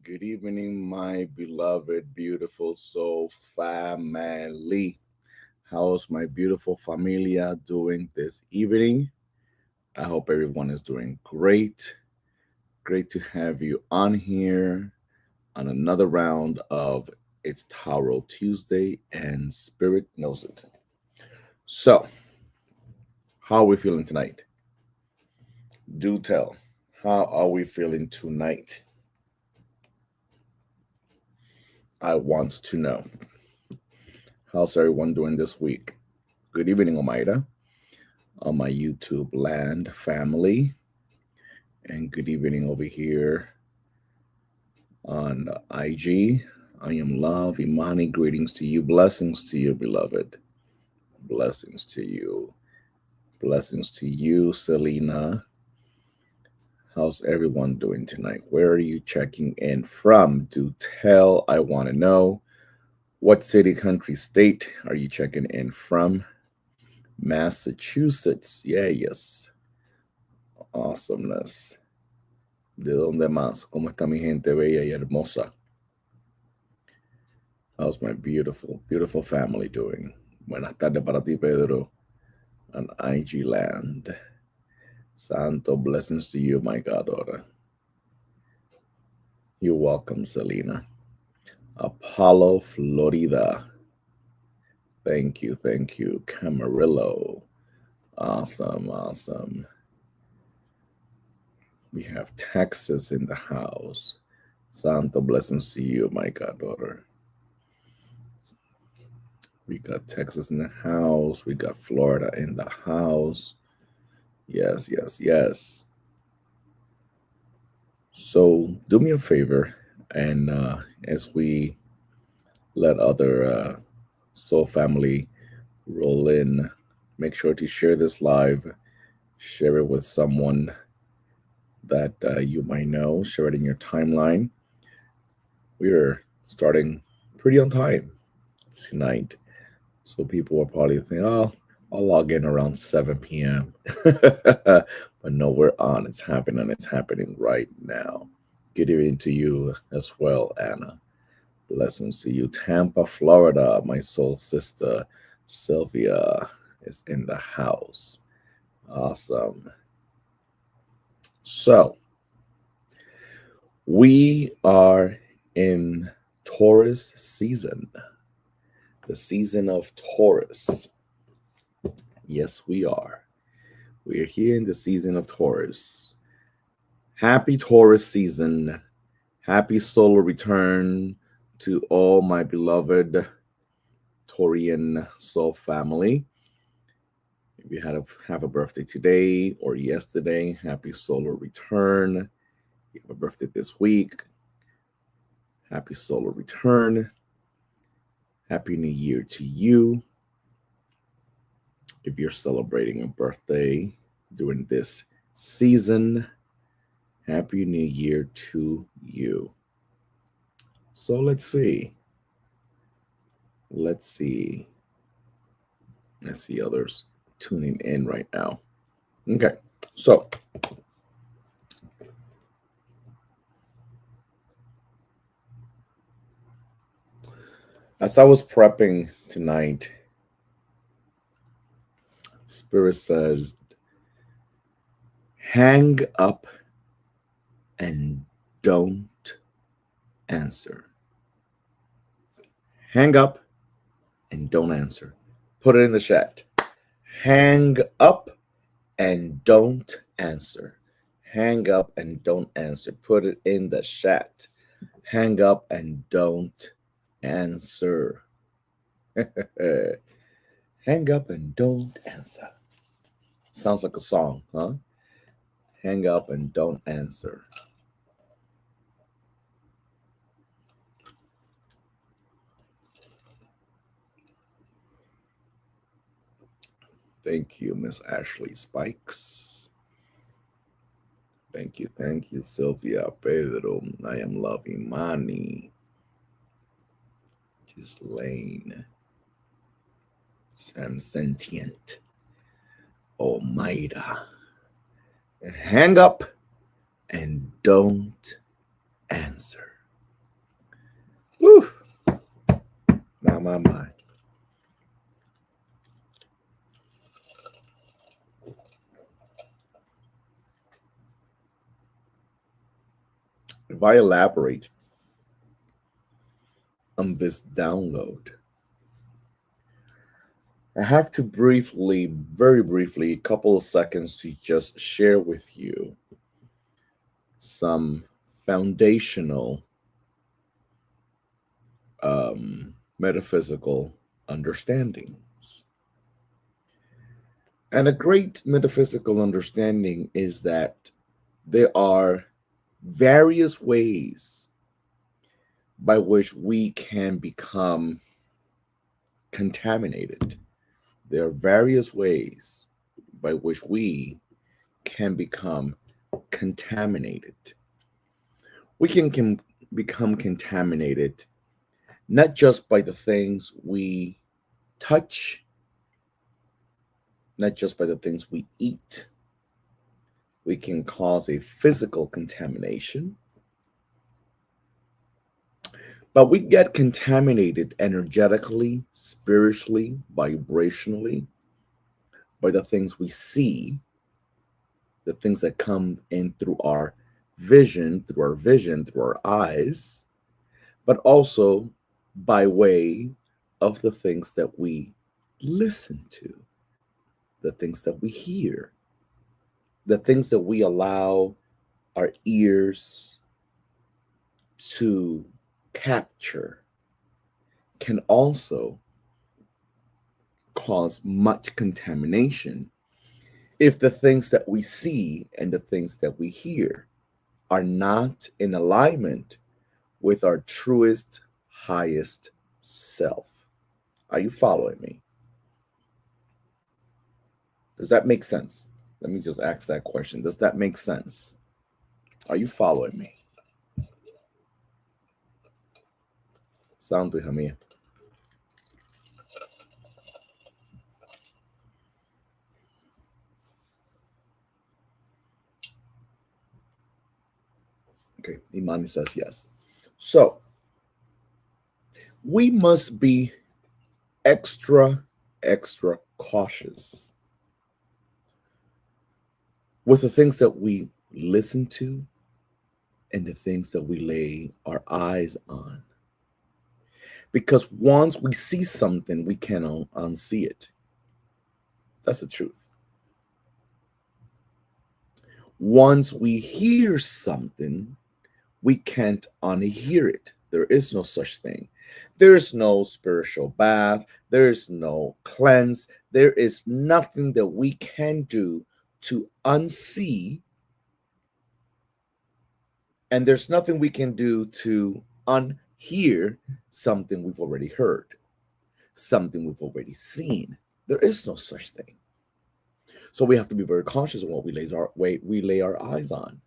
Good evening, my beloved, beautiful soul family. How's my beautiful familia doing this evening? I hope everyone is doing great. Great to have you on here on another round of It's Tarot Tuesday and Spirit Knows It. So, how are we feeling tonight? Do tell. How are we feeling tonight? I want to know. How's everyone doing this week? Good evening, Omaida, on my YouTube land family. And good evening over here on IG. I am Love Imani. Greetings to you. Blessings to you, beloved. Blessings to you. Blessings to you, Selena. How's everyone doing tonight? Where are you checking in from? Do tell. I want to know. What city, country, state are you checking in from? Massachusetts. Yeah, yes. Awesomeness. ¿De dónde más? ¿Cómo está mi gente bella y hermosa? How's my beautiful, beautiful family doing? Buenas tardes para ti, Pedro, on IG land. Santo blessings to you, my goddaughter. You're welcome, Selena. Apollo, Florida. Thank you, thank you. Camarillo. Awesome, awesome. We have Texas in the house. Santo blessings to you, my goddaughter. We got Texas in the house. We got Florida in the house. Yes, yes, yes. So do me a favor, and as we let other soul family roll in, make sure to share this live. Share it with someone that you might know. Share it in your timeline. We are starting pretty on time tonight. So people will probably think, oh, I'll log in around 7 p.m. But no, we're on. It's happening. It's happening right now. Good evening to you as well, Anna. Blessings to you. Tampa, Florida. My soul sister, Sylvia, is in the house. Awesome. So, we are in Taurus season. The season of Taurus. Yes, we are. We are here in the season of Taurus. Happy Taurus season. Happy solar return to all my beloved Taurian soul family. If you have a birthday today or yesterday, happy solar return. You have a birthday this week. Happy solar return. Happy New Year to you. If you're celebrating a birthday during this season, Happy New Year to you. So let's see. Let's see. I see others tuning in right now. Okay, so as I was prepping tonight, Spirit says, hang up and don't answer. Hang up and don't answer. Put it in the chat. Hang up and don't answer. Hang up and don't answer. Put it in the chat. Hang up and don't answer. Hang up and don't answer. Sounds like a song, huh? Hang up and don't answer. Thank you, Miss Ashley Spikes. Thank you, Sylvia, Pedro. I am loving Mani. Just Lane. Sam Sentient. Omaida. Hang up and don't answer. Whew. My. If I elaborate on this download, I have to briefly, very briefly, a couple of seconds to just share with you some foundational metaphysical understandings. And a great metaphysical understanding is that there are various ways by which we can become contaminated. There are various ways by which we can become contaminated. We can become contaminated not just by the things we touch, not just by the things we eat. We can cause a physical contamination, but we get contaminated energetically, spiritually, vibrationally by the things we see, the things that come in through our vision, through our eyes, but also by way of the things that we listen to, the things that we hear, the things that we allow our ears to capture can also cause much contamination if the things that we see and the things that we hear are not in alignment with our truest, highest self. Are you following me? Does that make sense? Let me just ask that question. Does that make sense? Are you following me? Sound to him here. Okay, Imani says yes. So we must be extra cautious with the things that we listen to and the things that we lay our eyes on. Because once we see something, we cannot unsee it. That's the truth. Once we hear something, we can't unhear it. There is no such thing. There is no spiritual bath. There is no cleanse. There is nothing that we can do to unsee. And there's nothing we can do to unhear something we've already heard, something we've already seen. There is no such thing. So we have to be very cautious of what we lay our eyes on.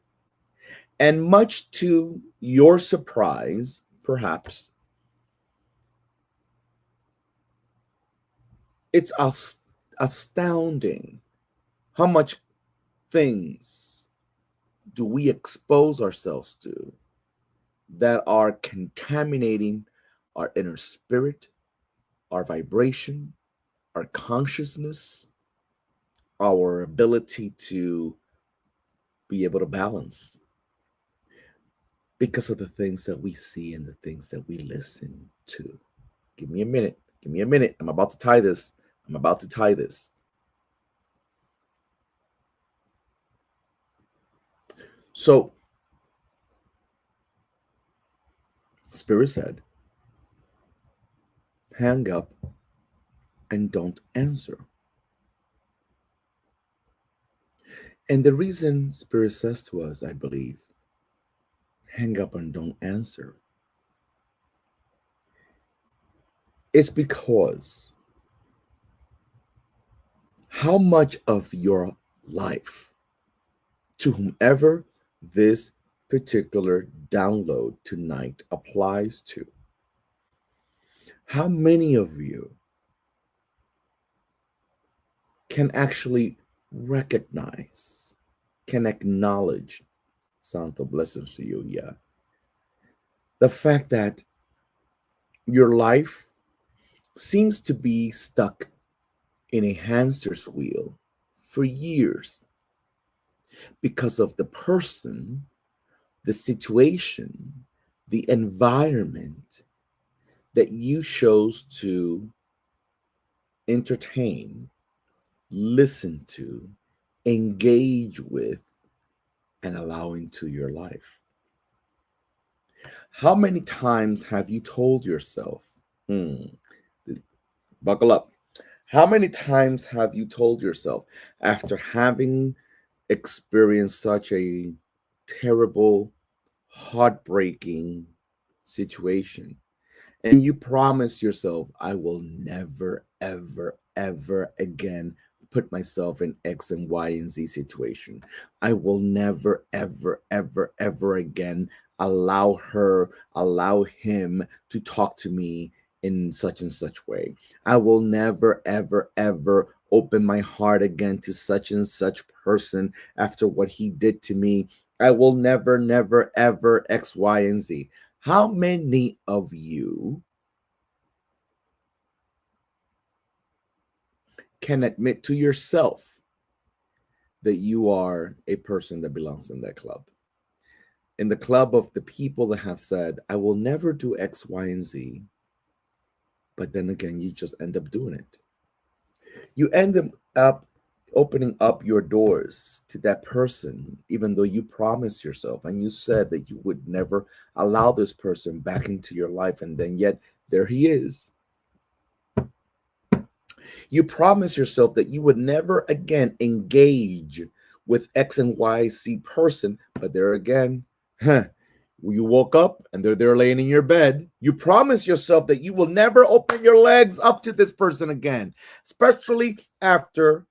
And much to your surprise, perhaps, it's astounding how much things do we expose ourselves to that are contaminating our inner spirit, our vibration, our consciousness, our ability to be able to balance because of the things that we see and the things that we listen to. Give me a minute. Give me a minute. I'm about to tie this. So, Spirit said, hang up and don't answer. And the reason Spirit says to us, I believe, hang up and don't answer, it's because how much of your life, to whomever this particular download tonight applies to, how many of you can actually recognize, can acknowledge, Santo blessings to you, yeah, the fact that Your life seems to be stuck in a hamster's wheel for years because of the person, the situation, the environment that you chose to entertain, listen to, engage with, and allow into your life. How many times have you told yourself, hmm, buckle up. How many times have you told yourself after having experienced such a terrible, heartbreaking situation, and you promise yourself, I will never, ever, ever again put myself in X and Y and Z situation. I will never, ever, ever, ever again allow him to talk to me in such and such way. I will never, ever, ever open my heart again to such and such person after what he did to me. I will never, never, ever X, Y, and Z. How many of you can admit to yourself that you are a person that belongs in that club? In the club of the people that have said, I will never do X, Y, and Z, but then again, you just end up doing it. You end up opening up your doors to that person, even though you promised yourself and you said that you would never allow this person back into your life, and then yet there he is. You promise yourself that you would never again engage with X and Y, Z person, but there again, you woke up and they're there laying in your bed. You promise yourself that you will never open your legs up to this person again, especially after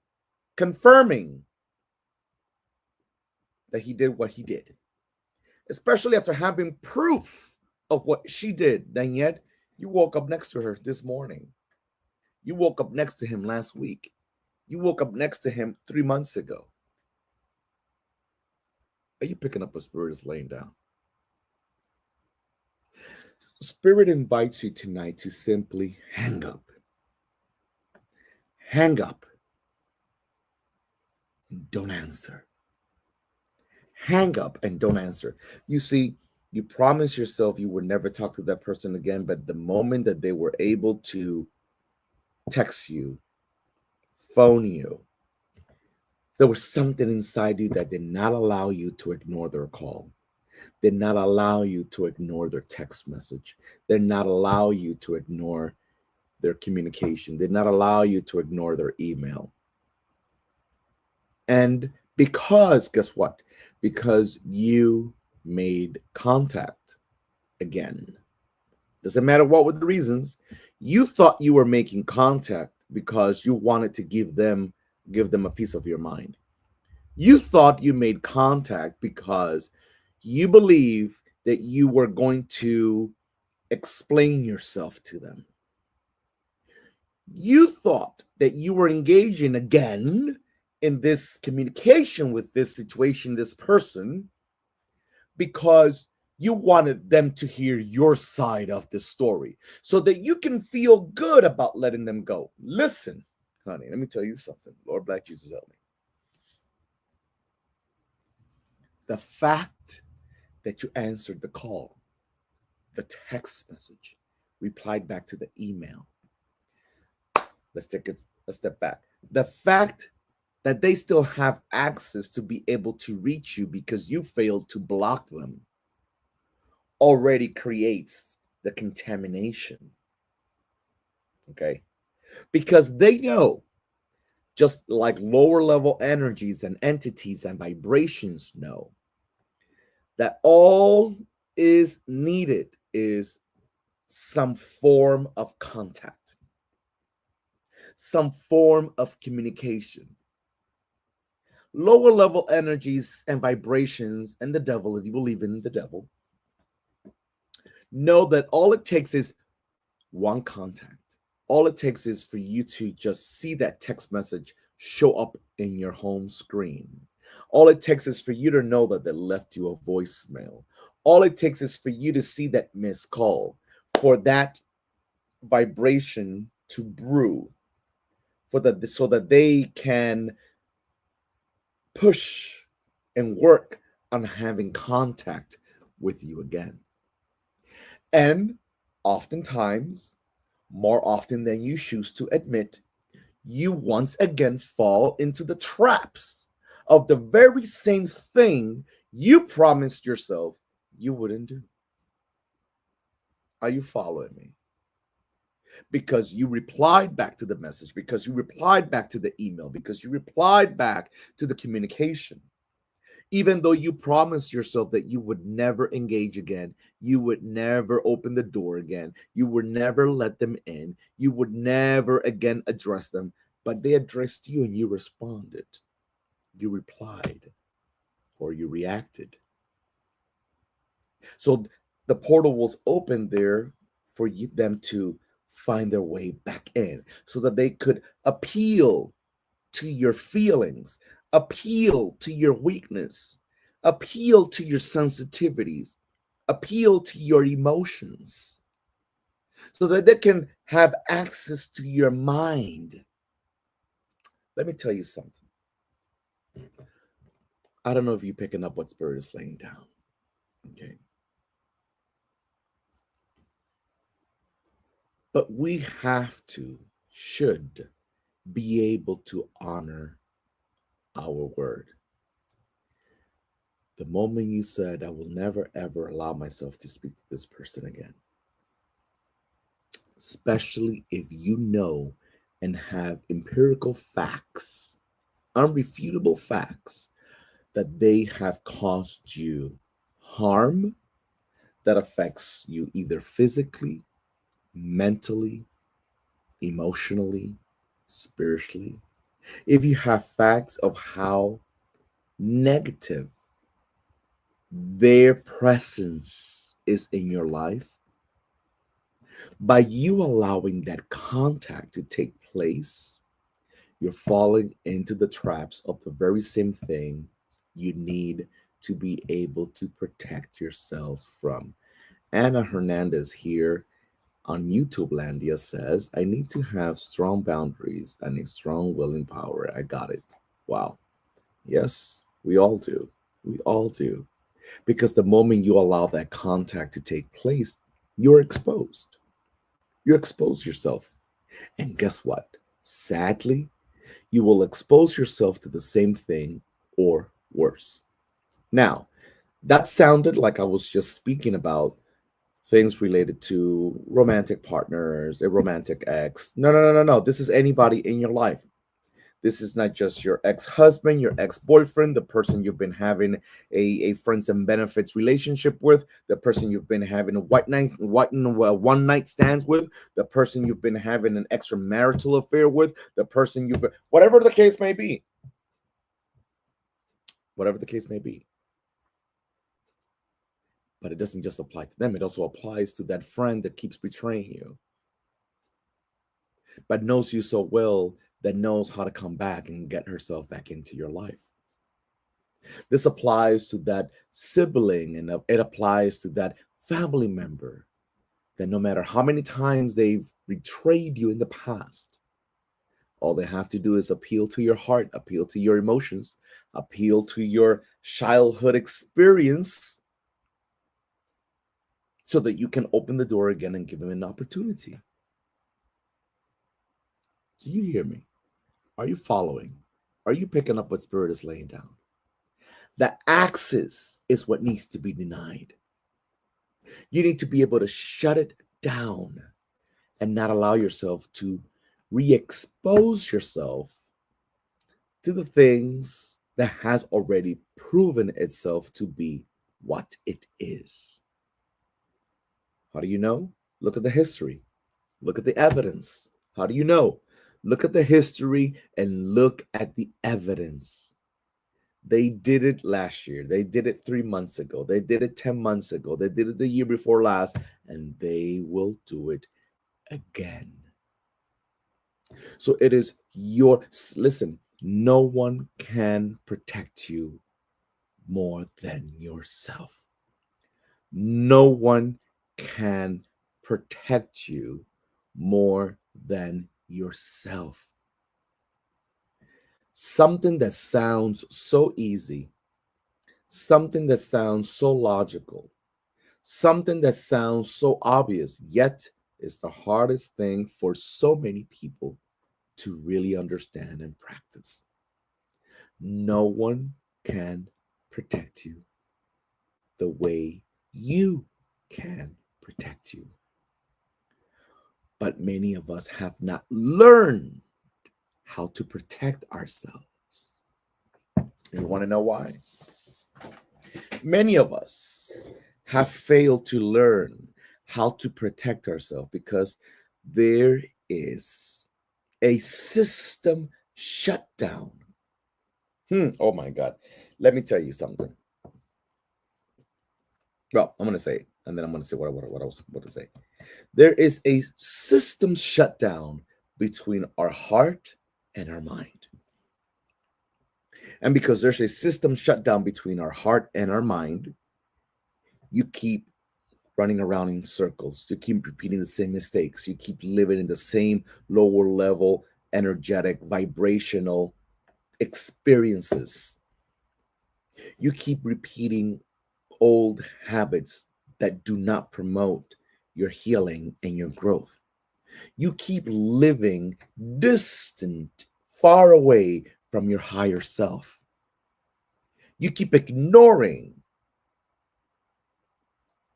confirming that he did what he did, especially after having proof of what she did. Then yet you woke up next to her this morning. You woke up next to him last week. You woke up next to him 3 months ago. Are you picking up what Spirit is laying down? Spirit invites you tonight to simply hang up. Hang up. Don't answer. Hang up and don't answer. You see, you promised yourself you would never talk to that person again, but the moment that they were able to text you, phone you, there was something inside you that did not allow you to ignore their call, did not allow you to ignore their text message, did not allow you to ignore their communication, did not allow you to ignore their email. And because, guess what? Because you made contact again. Doesn't matter what were the reasons. You thought you were making contact because you wanted to give them a piece of your mind. You thought you made contact because you believe that you were going to explain yourself to them. You thought that you were engaging again in this communication with this situation, this person, because you wanted them to hear your side of the story so that you can feel good about letting them go. Listen, honey, let me tell you something. Lord Black Jesus, help me. The fact that you answered the call, the text message, replied back to the email. Let's take a step back. The fact that they still have access to be able to reach you because you failed to block them already creates the contamination. Okay? Because they know, just like lower level energies and entities and vibrations know, that all is needed is some form of contact, some form of communication. Lower level energies and vibrations and the devil, if you believe in the devil, know that all it takes is one contact. All it takes is for you to just see that text message show up in your home screen. All it takes is for you to know that they left you a voicemail. All it takes is for you to see that missed call, for that vibration to brew for that, so that they can push and work on having contact with you again. And oftentimes, more often than you choose to admit, you once again fall into the traps of the very same thing you promised yourself you wouldn't do. Are you following me? Because you replied back to the message, because you replied back to the email, because you replied back to the communication. Even though you promised yourself that you would never engage again, you would never open the door again, you would never let them in, you would never again address them, but they addressed you and you responded, you replied, or you reacted. So the portal was open there for them to find their way back in so that they could appeal to your feelings, appeal to your weakness, appeal to your sensitivities, appeal to your emotions, so that they can have access to your mind. Let me tell you something. I don't know if you're picking up what Spirit is laying down. Okay. But we should be able to honor our word. The moment you said, I will never ever allow myself to speak to this person again, especially if you know and have empirical facts, unrefutable facts, that they have caused you harm that affects you either physically, mentally, emotionally, spiritually. If you have facts of how negative their presence is in your life, by you allowing that contact to take place, you're falling into the traps of the very same thing you need to be able to protect yourselves from. Anna Hernandez here on YouTube Landia says, I need to have strong boundaries and a strong willing power. I got it. Wow. Yes, we all do. We all do. Because the moment you allow that contact to take place, you're exposed. You expose yourself. And guess what? Sadly, you will expose yourself to the same thing or worse. Now, that sounded like I was just speaking about things related to romantic partners, a romantic ex. No, no, no, no, no. This is anybody in your life. This is not just your ex-husband, your ex-boyfriend, the person you've been having a friends and benefits relationship with, the person you've been having a one night stands with, the person you've been having an extramarital affair with, the person you've been, whatever the case may be. Whatever the case may be. But it doesn't just apply to them. It also applies to that friend that keeps betraying you, but knows you so well, that knows how to come back and get herself back into your life. This applies to that sibling, and it applies to that family member that no matter how many times they've betrayed you in the past, all they have to do is appeal to your heart, appeal to your emotions, appeal to your childhood experience, so that you can open the door again and give them an opportunity. Do you hear me? Are you following? Are you picking up what Spirit is laying down? The access is what needs to be denied. You need to be able to shut it down and not allow yourself to re-expose yourself to the things that has already proven itself to be what it is. How do you know? Look at the history. Look at the evidence. How do you know? Look at the history and look at the evidence. They did it last year. They did it 3 months ago. They did it 10 months ago. They did it the year before last, and they will do it again. So it is listen, no one can protect you more than yourself. No one can protect you more than yourself. Something that sounds so easy, something that sounds so logical, something that sounds so obvious, yet is the hardest thing for so many people to really understand and practice. No one can protect you the way you can protect you. But many of us have not learned how to protect ourselves. You want to know why? Many of us have failed to learn how to protect ourselves because there is a system shutdown. Oh my God. Let me tell you something. Well, I'm going to say it, and then I'm going to say what I was about to say. There is a system shutdown between our heart and our mind. And because there's a system shutdown between our heart and our mind, you keep running around in circles. You keep repeating the same mistakes. You keep living in the same lower level, energetic, vibrational experiences. You keep repeating old habits that do not promote your healing and your growth. You keep living distant, far away from your higher self. You keep ignoring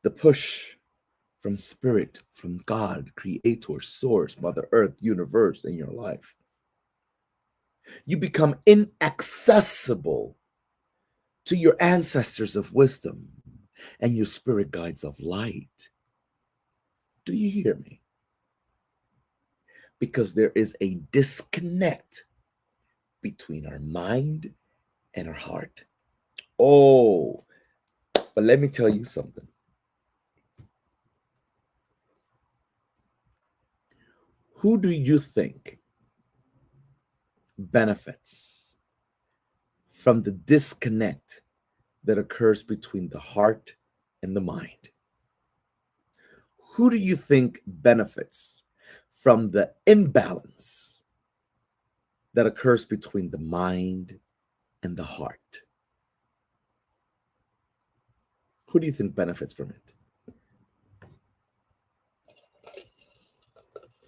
the push from spirit, from God, creator, source, Mother Earth, universe in your life. You become inaccessible to your ancestors of wisdom and your spirit guides of light. Do you hear me? Because there is a disconnect between our mind and our heart. Oh, but let me tell you something. Who do you think benefits from the disconnect that occurs between the heart and the mind? Who do you think benefits from the imbalance that occurs between the mind and the heart? Who do you think benefits from it?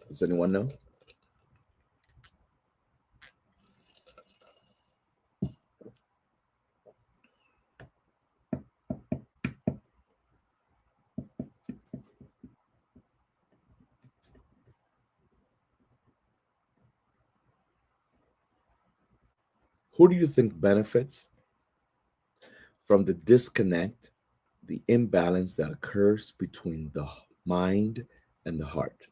Does anyone know? Who do you think benefits from the disconnect, the imbalance that occurs between the mind and the heart?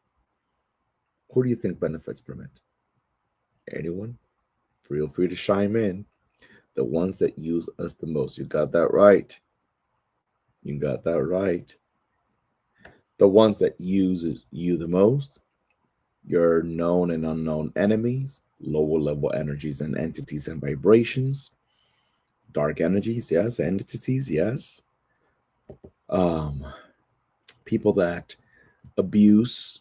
Who do you think benefits from it? Anyone? Feel free to chime in. The ones that use us the most. You got that right. You got that right. The ones that uses you the most, your known and unknown enemies, lower level energies and entities and vibrations, dark energies, yes, entities, yes. Um, People that abuse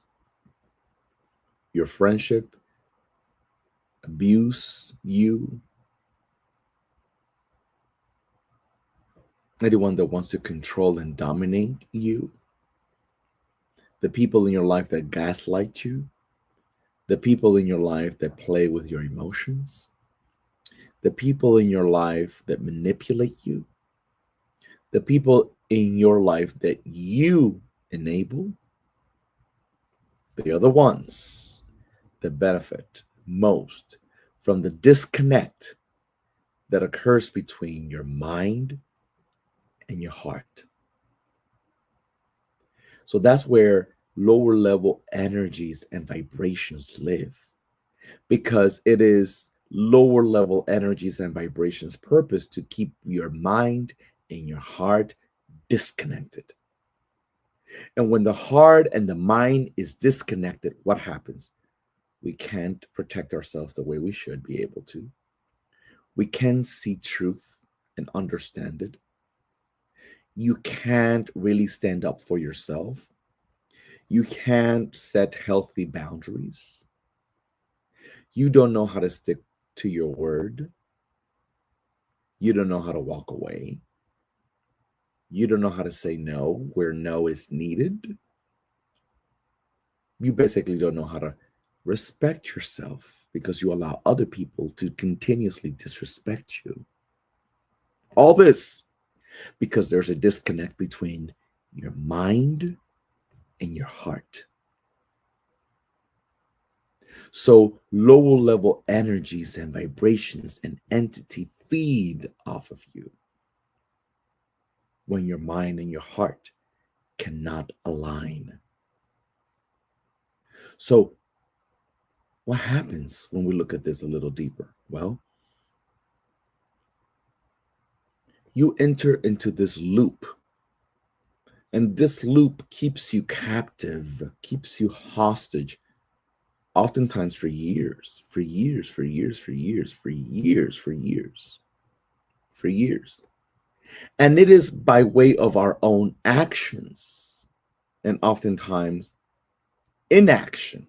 your friendship, abuse you, anyone that wants to control and dominate you, the people in your life that gaslight you, the people in your life that play with your emotions, the people in your life that manipulate you, the people in your life that you enable, they are the ones that benefit most from the disconnect that occurs between your mind and your heart. So that's where lower level energies and vibrations live, because it is lower level energies and vibrations purpose to keep your mind and your heart disconnected. And when the heart and the mind is disconnected, what happens? We can't protect ourselves the way we should be able to. We can see truth and understand it. You can't really stand up for yourself. You can't set healthy boundaries. You don't know how to stick to your word. You don't know how to walk away. You don't know how to say no where no is needed. You basically don't know how to respect yourself because you allow other people to continuously disrespect you. All this because there's a disconnect between your mind and your heart. So lower level energies and vibrations and entity feed off of you when your mind and your heart cannot align. So what happens when we look at this a little deeper? Well, you enter into this loop, and this loop keeps you captive, keeps you hostage, oftentimes for years, for years, for years, for years, for years, for years, for years. And it is by way of our own actions and oftentimes inaction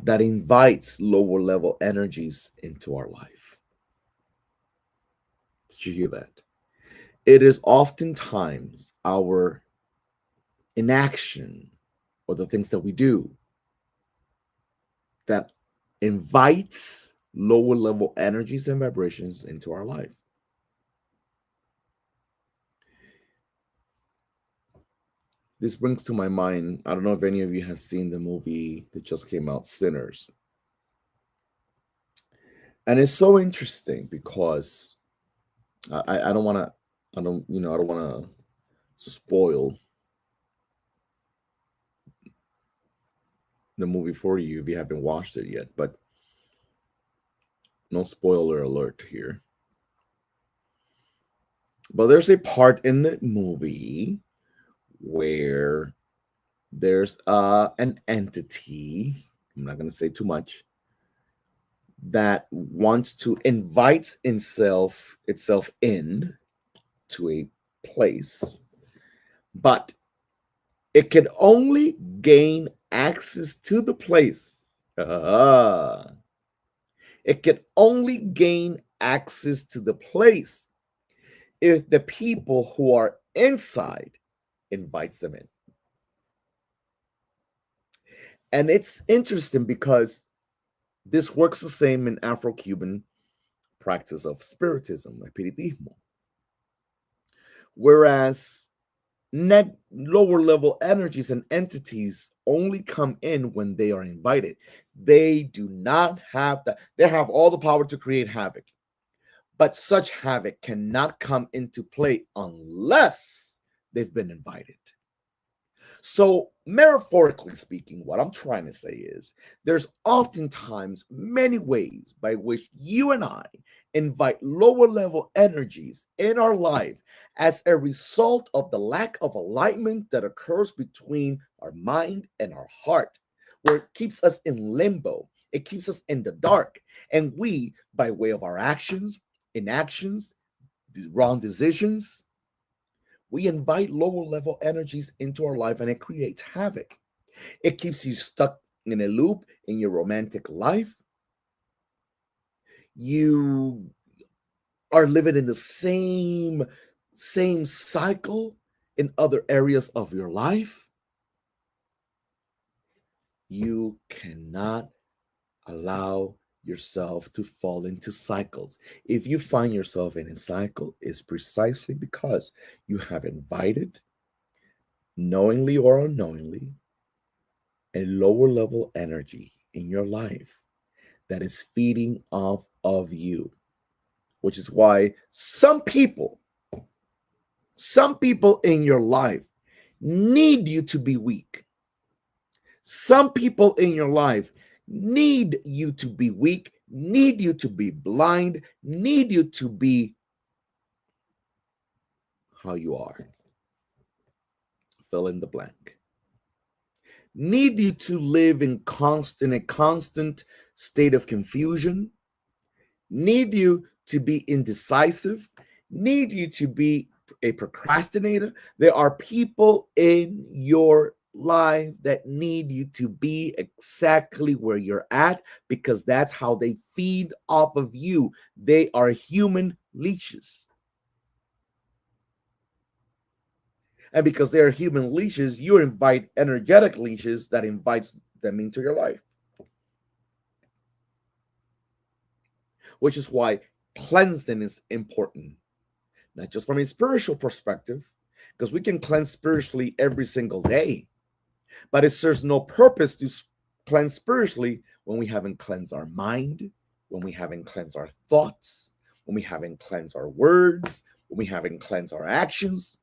that invites lower level energies into our life. Did you hear that? It is oftentimes our inaction or the things that we do that invites lower level energies and vibrations into our life. This brings to my mind, I don't know if any of you have seen the movie that just came out, Sinners. And it's so interesting because I don't want to, I don't want to spoil the movie for you if you haven't watched it yet, but no spoiler alert here. But there's a part in the movie where there's an entity, I'm not going to say too much, that wants to invite itself in to a place, but it can only gain access to the place. It can only gain access to the place if the people who are inside invites them in. And it's interesting because this works the same in Afro-Cuban practice of spiritism, espiritismo. Whereas lower level energies and entities only come in when they are invited. They do not have that. They have all the power to create havoc, but such havoc cannot come into play unless they've been invited. So, metaphorically speaking, what I'm trying to say is there's oftentimes many ways by which you and I invite lower level energies in our life as a result of the lack of alignment that occurs between our mind and our heart, where it keeps us in limbo. It keeps us in the dark. And we, by way of our actions, inactions, wrong decisions, we invite lower level energies into our life and it creates havoc. It keeps you stuck in a loop in your romantic life. You are living in the same cycle in other areas of your life. You cannot allow yourself to fall into cycles. If you find yourself in a cycle, it's precisely because you have invited, knowingly or unknowingly, a lower level energy in your life that is feeding off of you, which is why some people in your life need you to be weak. Some people in your life need you to be weak, need you to be blind, need you to be how you are. Fill in the blank. Need you to live in a constant state of confusion. Need you to be indecisive. Need you to be a procrastinator. There are people in your life that need you to be exactly where you're at, because that's how they feed off of you. They are human leeches. And because they are human leeches, you invite energetic leeches that invites them into your life. Which is why cleansing is important, not just from a spiritual perspective, because we can cleanse spiritually every single day, but it serves no purpose to cleanse spiritually when we haven't cleansed our mind, when we haven't cleansed our thoughts, when we haven't cleansed our words, when we haven't cleansed our actions.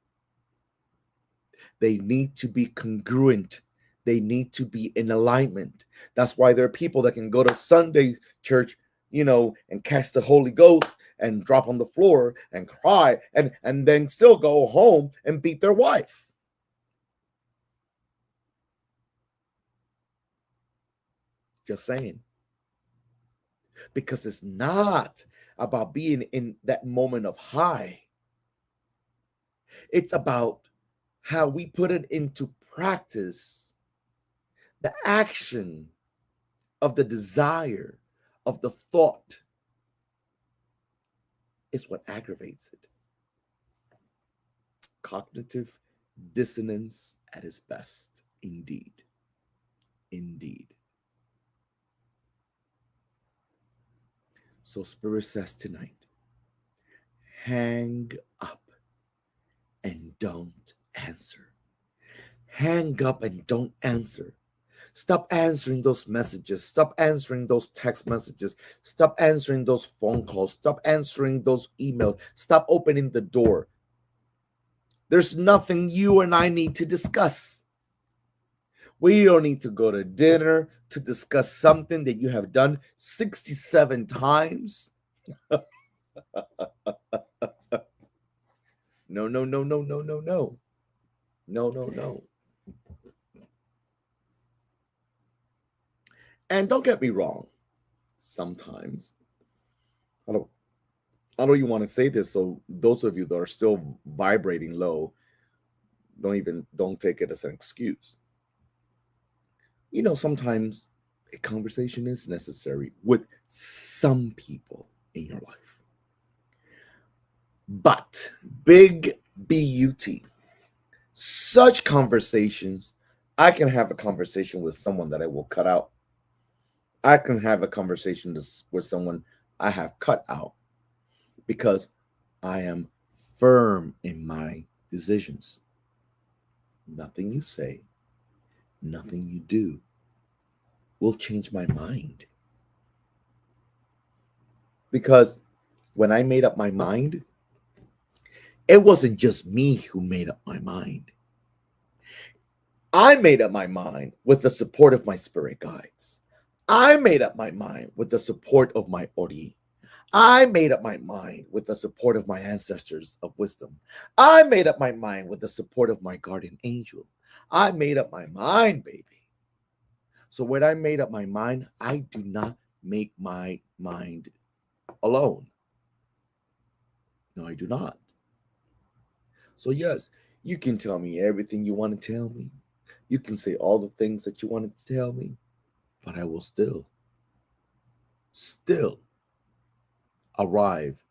They need to be congruent. They need to be in alignment. That's why there are people that can go to Sunday church, and catch the Holy Ghost and drop on the floor and cry and then still go home and beat their wife. Just saying. Because it's not about being in that moment of high. It's about how we put it into practice. The action of the desire, of the thought, is what aggravates it. Cognitive dissonance at its best, indeed. Indeed. So Spirit says tonight, hang up and don't answer. Hang up and don't answer. Stop answering those messages. Stop answering those text messages. Stop answering those phone calls. Stop answering those emails. Stop opening the door. There's nothing you and I need to discuss. We don't need to go to dinner to discuss something that you have done 67 times. No, no, no, no, no, no, no. No, no, no. And don't get me wrong. Sometimes, I don't even want to say this, so those of you that are still vibrating low, don't take it as an excuse. Sometimes a conversation is necessary with some people in your life. But big B-U-T, such conversations, I can have a conversation with someone that I will cut out. I can have a conversation with someone I have cut out because I am firm in my decisions. Nothing you say, nothing you do will change my mind. Because when I made up my mind, it wasn't just me who made up my mind. I made up my mind with the support of my spirit guides. I made up my mind with the support of my Ori. I made up my mind with the support of my ancestors of wisdom. I made up my mind with the support of my guardian angel. I made up my mind, baby. So when I made up my mind, I do not make my mind alone. No, I do not. So yes, you can tell me everything you want to tell me. You can say all the things that you wanted to tell me, but I will still arrive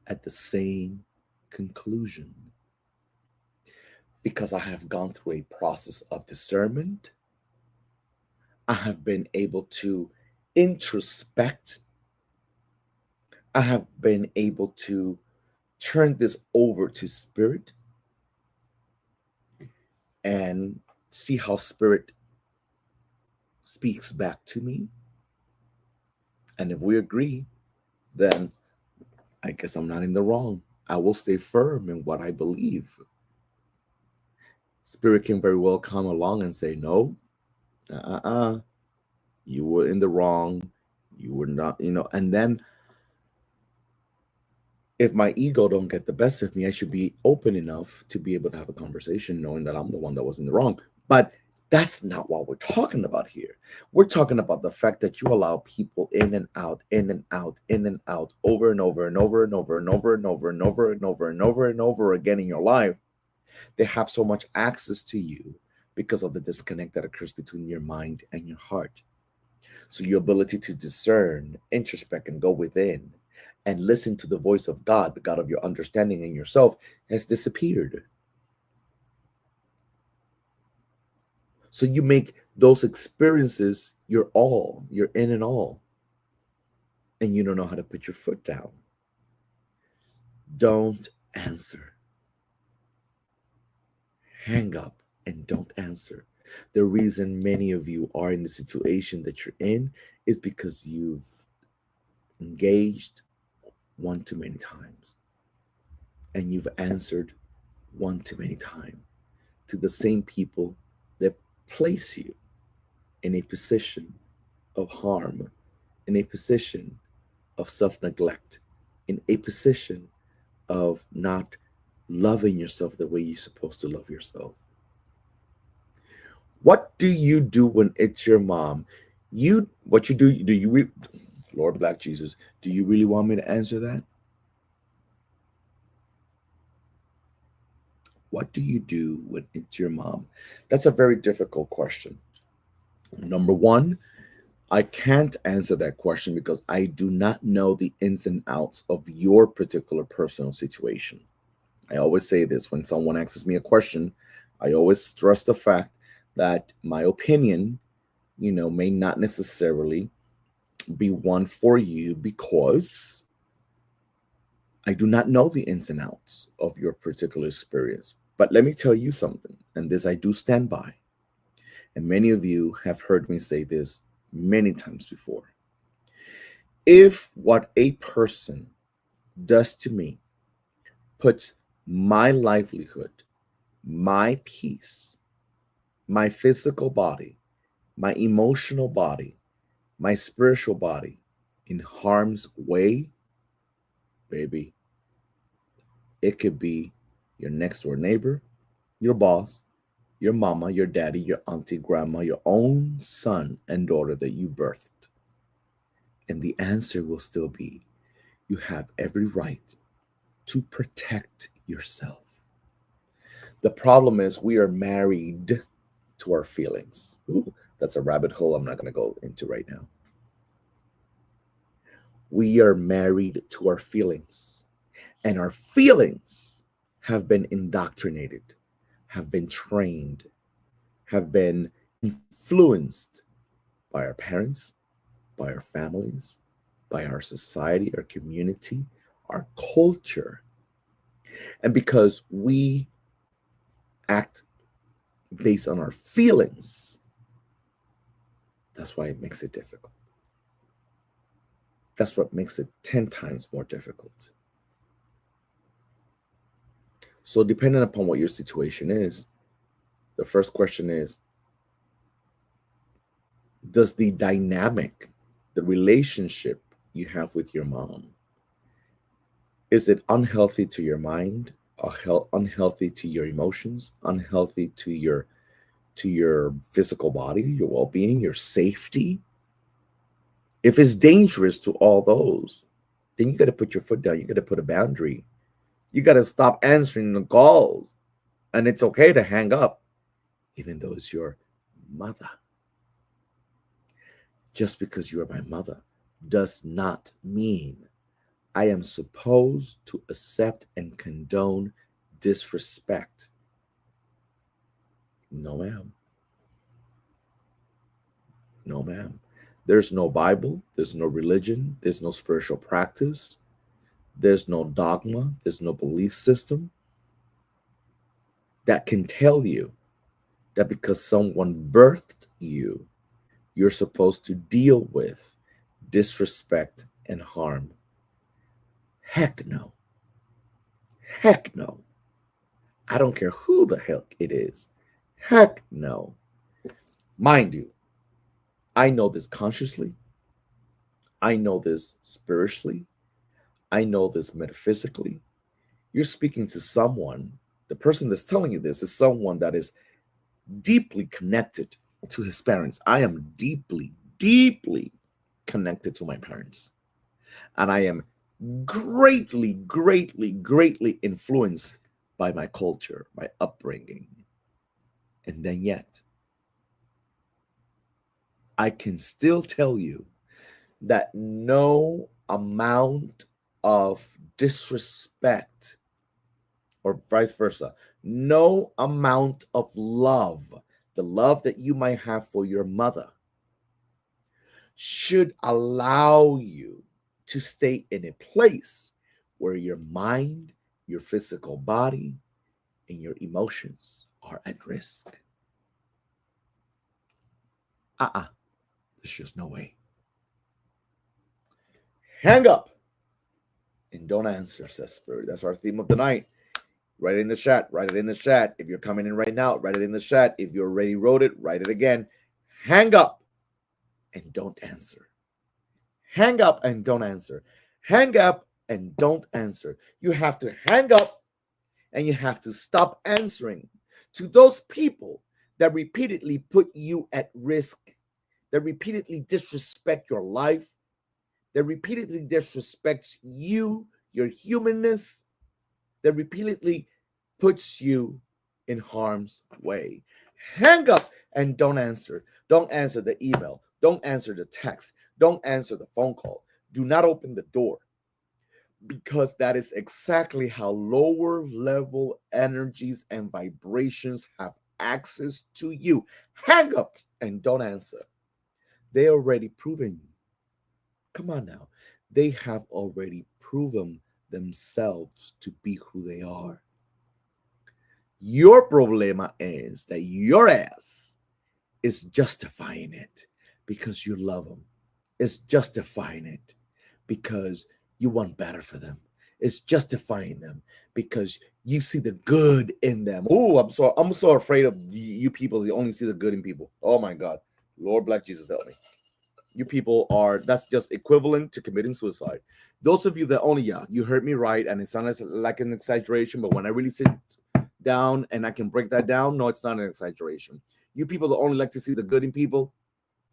at the same conclusion, because I have gone through a process of discernment. I have been able to introspect. I have been able to turn this over to spirit and see how spirit speaks back to me. And if we agree, then I guess I'm not in the wrong. I will stay firm in what I believe. Spirit can very well come along and say, no, you were in the wrong. You were not, and then if my ego don't get the best of me, I should be open enough to be able to have a conversation knowing that I'm the one that was in the wrong. But that's not what we're talking about here. We're talking about the fact that you allow people in and out, in and out, in and out, over and over and over and over and over and over and over and over and over and over again in your life. They have so much access to you because of the disconnect that occurs between your mind and your heart. So your ability to discern, introspect, and go within and listen to the voice of God, the God of your understanding and yourself, has disappeared. So you make those experiences your all, your in and all, and you don't know how to put your foot down. Don't answer. Hang up and don't answer. The reason many of you are in the situation that you're in is because you've engaged one too many times and you've answered one too many times to the same people that place you in a position of harm, in a position of self neglect, in a position of not loving yourself the way you're supposed to love yourself. What do you do when it's your mom? What you do you Lord Black Jesus, do you really want me to answer that? What do you do when it's your mom? That's a very difficult question. Number one, I can't answer that question because I do not know the ins and outs of your particular personal situation. I always say this when someone asks me a question, I always stress the fact that my opinion, may not necessarily be one for you because I do not know the ins and outs of your particular experience. But let me tell you something, and this I do stand by. And many of you have heard me say this many times before. If what a person does to me puts my livelihood, my peace, my physical body, my emotional body, my spiritual body in harm's way, baby, it could be your next door neighbor, your boss, your mama, your daddy, your auntie, grandma, your own son and daughter that you birthed. And the answer will still be you have every right to protect yourself. The problem is we are married to our feelings. Ooh, that's a rabbit hole I'm not going to go into right now. We are married to our feelings, and our feelings have been indoctrinated, have been trained, have been influenced by our parents, by our families, by our society, our community, our culture. And because we act based on our feelings, that's why it makes it difficult. That's what makes it 10 times more difficult. So, depending upon what your situation is, the first question is, does the dynamic, the relationship you have with your mom, is it unhealthy to your mind, unhealthy to your emotions, unhealthy to your physical body, your well-being, your safety? If it's dangerous to all those, then you got to put your foot down. You got to put a boundary. You got to stop answering the calls. And it's okay to hang up, even though it's your mother. Just because you are my mother does not mean I am supposed to accept and condone disrespect. No, ma'am. No, ma'am. There's no Bible, there's no religion, there's no spiritual practice, there's no dogma, there's no belief system that can tell you that because someone birthed you, you're supposed to deal with disrespect and harm. Heck no. Heck no. I don't care who the heck it is. Heck no. Mind you, I know this consciously. I know this spiritually. I know this metaphysically. You're speaking to someone, the person that's telling you this is someone that is deeply connected to his parents. I am deeply, deeply connected to my parents. And I am greatly, greatly, greatly influenced by my culture, my upbringing. And then yet, I can still tell you that no amount of disrespect, or vice versa, no amount of love, the love that you might have for your mother, should allow you to stay in a place where your mind, your physical body, and your emotions are at risk. There's just no way. Hang up and don't answer, says Spirit. That's our theme of the night. Write it in the chat. Write it in the chat. If you're coming in right now, write it in the chat. If you already wrote it, write it again. Hang up and don't answer. Hang up and don't answer. Hang up and don't answer. You have to hang up and you have to stop answering to those people that repeatedly put you at risk, that repeatedly disrespect your life, that repeatedly disrespects you, your humanness, that repeatedly puts you in harm's way. Hang up and don't answer. Don't answer the email. Don't answer the text. Don't answer the phone call. Do not open the door, because that is exactly how lower level energies and vibrations have access to you. Hang up and don't answer. They already proven. Come on now. They have already proven themselves to be who they are. Your problema is that your ass is justifying it because you love them. It's justifying it because you want better for them. It's justifying them because you see the good in them. Oh, I'm so afraid of you people that only see the good in people. Oh my God. Lord Black Jesus, help me. You people that's just equivalent to committing suicide. Those of you that only, you heard me right, and it sounds like an exaggeration, but when I really sit down and I can break that down, no, it's not an exaggeration. You people that only like to see the good in people,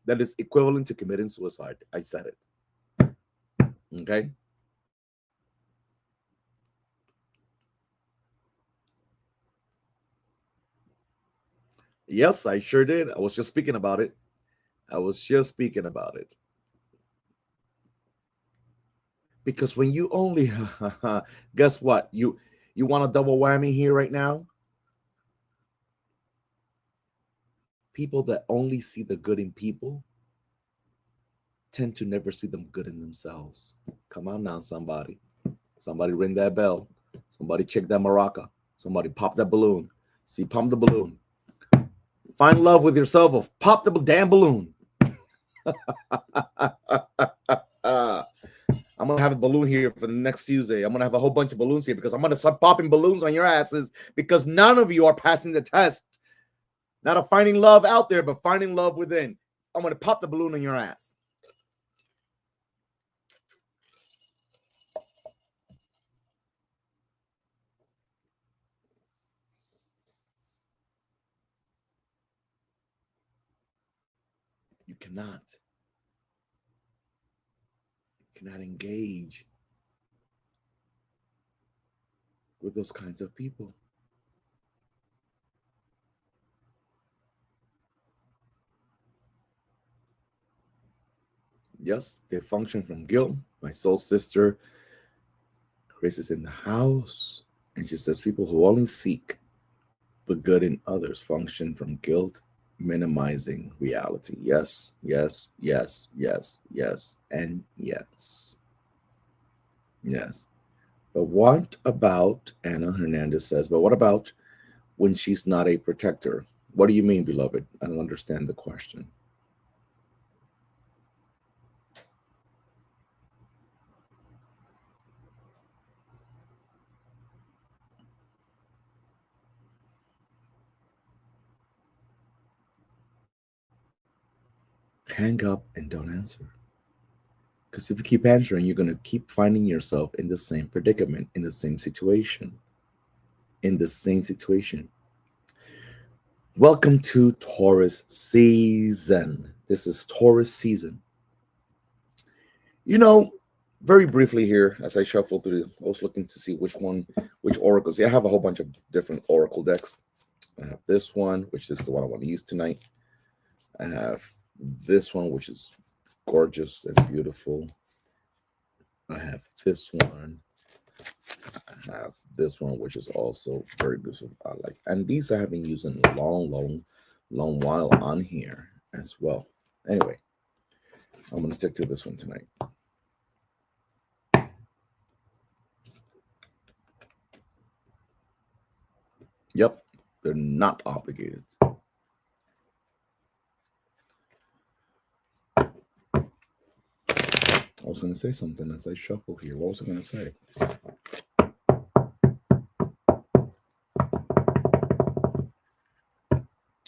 that is equivalent to committing suicide. I said it. Okay? Yes, I sure did. I was just speaking about it. Because when you only guess what? You want a double whammy here right now? People that only see the good in people tend to never see them good in themselves. Come on now, somebody. Somebody ring that bell. Somebody check that maraca. Somebody pop that balloon. See, pump the balloon. Find love with yourself or pop the damn balloon. I'm going to have a balloon here for the next Tuesday. I'm going to have a whole bunch of balloons here because I'm going to start popping balloons on your asses because none of you are passing the test. Not of finding love out there, but finding love within. I'm going to pop the balloon on your ass. You cannot engage with those kinds of people. Yes, they function from guilt. My soul sister, Chris, is in the house, and she says people who only seek the good in others function from guilt, minimizing reality. Yes, yes, yes, yes, yes, and yes. Yes. But what about, Anna Hernandez says, but what about when she's not a protector? What do you mean, beloved? I don't understand the question. Hang up and don't answer. Because if you keep answering, you're going to keep finding yourself in the same predicament, in the same situation. Welcome to Taurus season. This is Taurus season. You know, very briefly here, as I shuffle through, I was looking to see which oracles. Yeah, I have a whole bunch of different oracle decks. I have this one, which is the one I want to use tonight. I have this one, which is gorgeous and beautiful. I have this one. I have this one, which is also very beautiful. I like, and these I have been using a long while on here as well. Anyway, I'm gonna stick to this one tonight. Yep, they're not obligated. I was going to say something as I shuffle here. What was I going to say?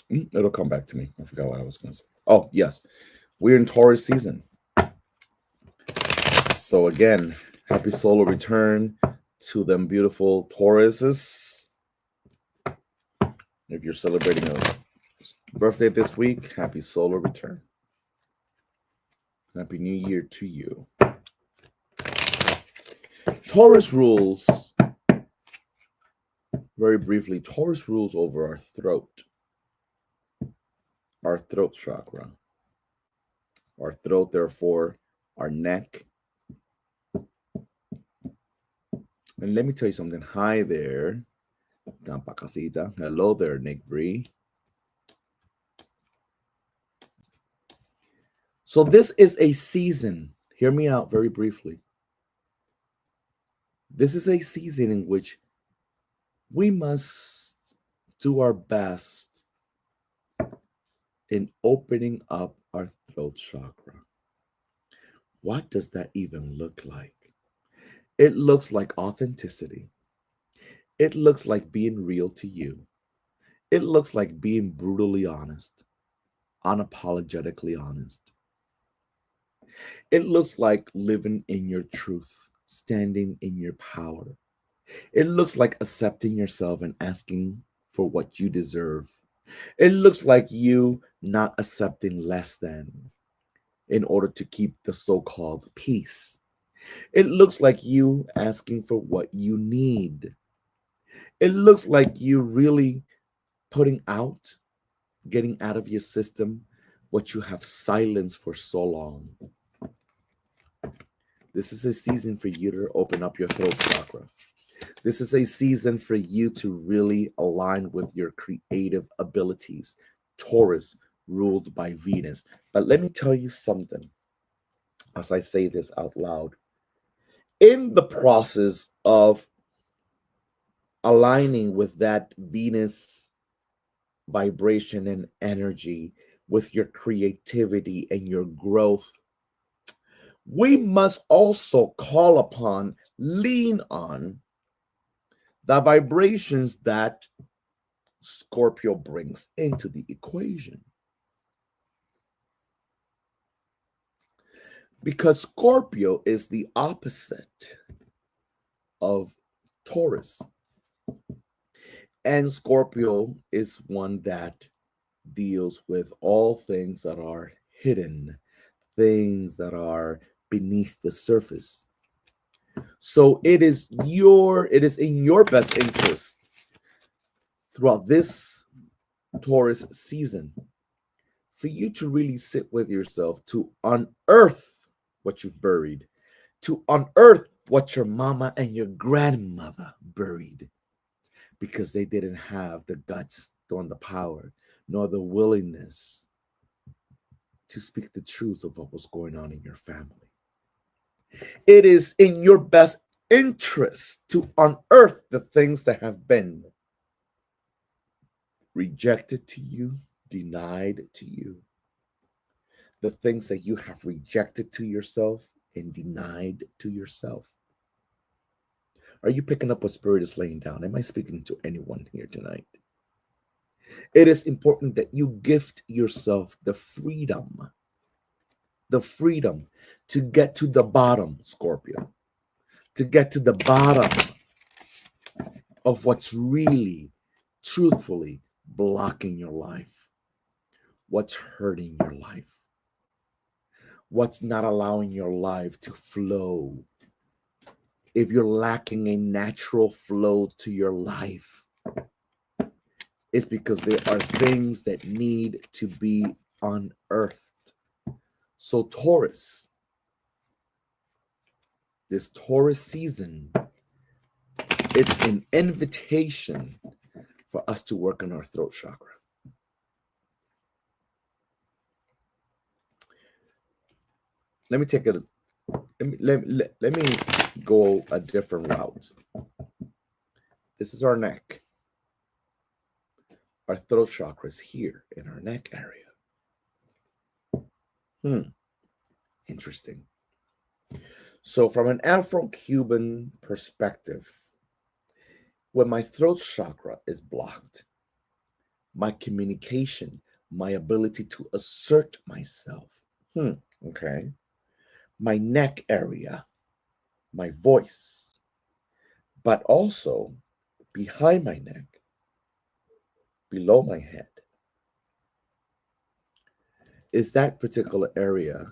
It'll come back to me. I forgot what I was going to say. Oh, yes. We're in Taurus season. So again, happy solar return to them beautiful Tauruses. If you're celebrating a birthday this week, happy solar return. Happy New Year to you. Taurus rules, very briefly, Taurus rules over our throat chakra. Our throat, therefore, our neck. And let me tell you something. Hi there, Tampa Casita. Hello there, Nick Bree. So this is a season. Hear me out very briefly. This is a season in which we must do our best in opening up our throat chakra. What does that even look like? It looks like authenticity. It looks like being real to you. It looks like being brutally honest, unapologetically honest. It looks like living in your truth, standing in your power. It looks like accepting yourself and asking for what you deserve. It looks like you not accepting less than in order to keep the so-called peace. It looks like you asking for what you need. It looks like you really putting out, getting out of your system what you have silenced for so long. This is a season for you to open up your throat chakra. This is a season for you to really align with your creative abilities. Taurus, ruled by Venus. But let me tell you something as I say this out loud. In the process of aligning with that Venus vibration and energy, with your creativity and your growth, we must also call upon, lean on the vibrations that Scorpio brings into the equation. Because Scorpio is the opposite of Taurus. And Scorpio is one that deals with all things that are hidden, things that are beneath the surface. So it is in your best interest throughout this Taurus season for you to really sit with yourself, to unearth what you've buried, to unearth what your mama and your grandmother buried, because they didn't have the guts, nor the power, nor the willingness to speak the truth of what was going on in your family. It is in your best interest to unearth the things that have been rejected to you, denied to you, the things that you have rejected to yourself and denied to yourself. Are you picking up what Spirit is laying down? Am I speaking to anyone here tonight? It is important that you gift yourself the freedom to get to the bottom, Scorpio, to get to the bottom of what's really, truthfully blocking your life, what's hurting your life, what's not allowing your life to flow. If you're lacking a natural flow to your life, is because there are things that need to be unearthed. So Taurus, this Taurus season, it's an invitation for us to work on our throat chakra. Let me take it. Let me go a different route. This is our neck. Our throat chakra is here in our neck area. Interesting. So from an Afro-Cuban perspective, when my throat chakra is blocked, my communication, my ability to assert myself, okay, my neck area, my voice, but also behind my neck, below my head, is that particular area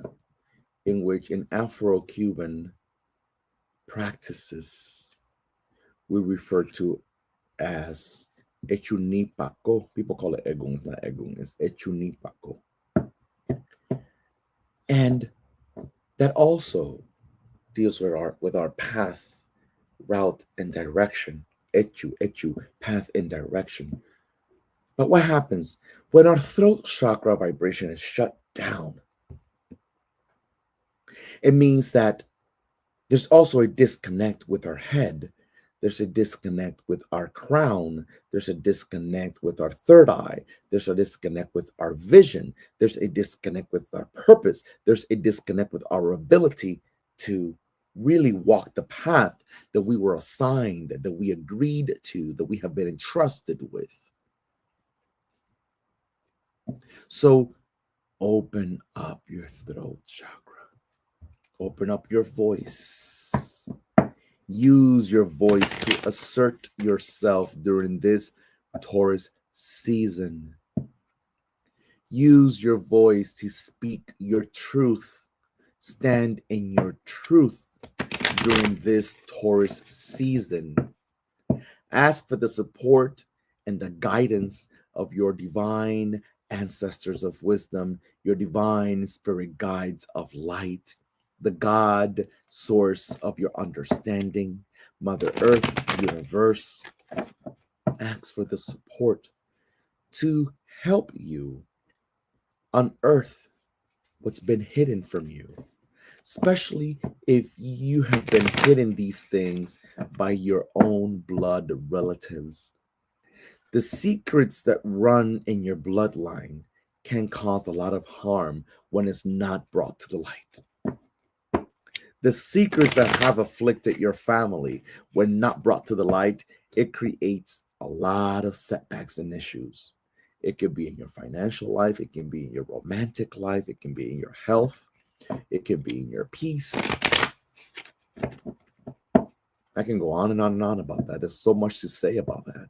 in which in Afro-Cuban practices we refer to as echunipaco. People call it egun. It's not egun, it's echunipaco. And that also deals with our path, route, and direction. Echu, path and direction. But what happens when our throat chakra vibration is shut down? It means that there's also a disconnect with our head. There's a disconnect with our crown. There's a disconnect with our third eye. There's a disconnect with our vision. There's a disconnect with our purpose. There's a disconnect with our ability to really walk the path that we were assigned, that we agreed to, that we have been entrusted with. So open up your throat chakra. Open up your voice. Use your voice to assert yourself during this Taurus season. Use your voice to speak your truth. Stand in your truth during this Taurus season. Ask for the support and the guidance of your divine ancestors of wisdom, your divine spirit guides of light, the God source of your understanding, Mother Earth, universe. Ask for the support to help you unearth what's been hidden from you, especially if you have been hidden these things by your own blood relatives. The secrets that run in your bloodline can cause a lot of harm when it's not brought to the light. The secrets that have afflicted your family, when not brought to the light, it creates a lot of setbacks and issues. It could be in your financial life, it can be in your romantic life, it can be in your health, it can be in your peace. I can go on and on and on about that. There's so much to say about that.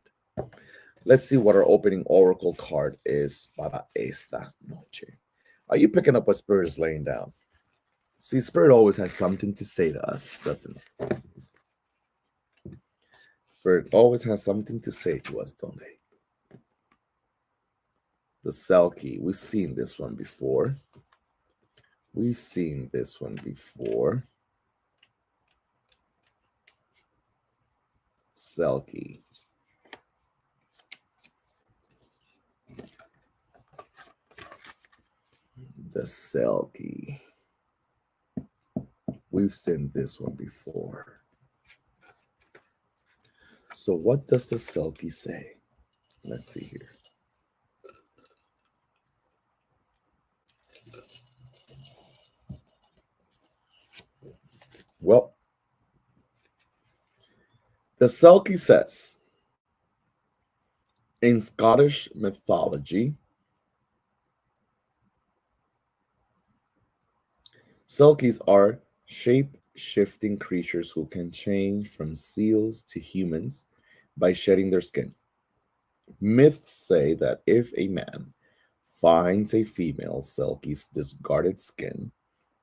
Let's see what our opening oracle card is para esta noche. Are you picking up what Spirit is laying down? See, Spirit always has something to say to us, doesn't it? Spirit always has something to say to us, don't they? The Selkie. We've seen this one before. We've seen this one before. Selkie. The Selkie. We've seen this one before. So what does the Selkie say? Let's see here. Well, the Selkie says, in Scottish mythology, Selkies are shape-shifting creatures who can change from seals to humans by shedding their skin. Myths say that if a man finds a female Selkie's discarded skin,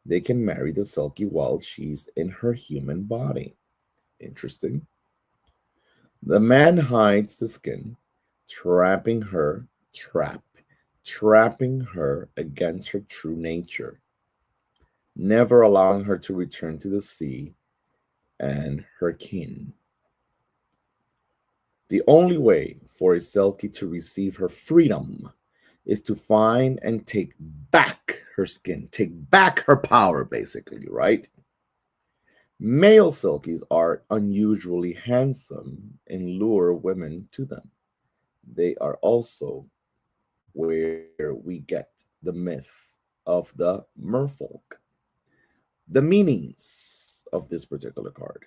they can marry the Selkie while she's in her human body. Interesting. The man hides the skin trapping her, trapping her against her true nature, never allowing her to return to the sea and her kin. The only way for a Selkie to receive her freedom is to find and take back her skin, take back her power, basically, right? Male Selkies are unusually handsome and lure women to them. They are also where we get the myth of the merfolk. The meanings of this particular card: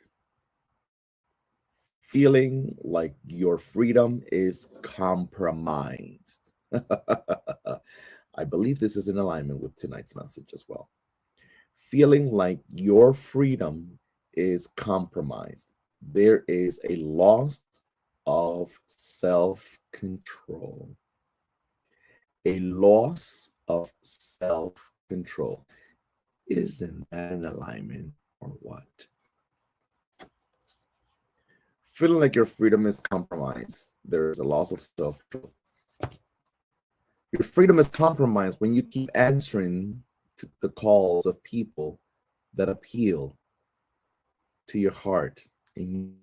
feeling like your freedom is compromised. I believe this is in alignment with tonight's message as well. Feeling like your freedom is compromised. There is a loss of self control. A loss of self control. Isn't that an alignment or what? Feeling like your freedom is compromised. There is a loss of self control. Your freedom is compromised when you keep answering to the calls of people that appeal to your heart and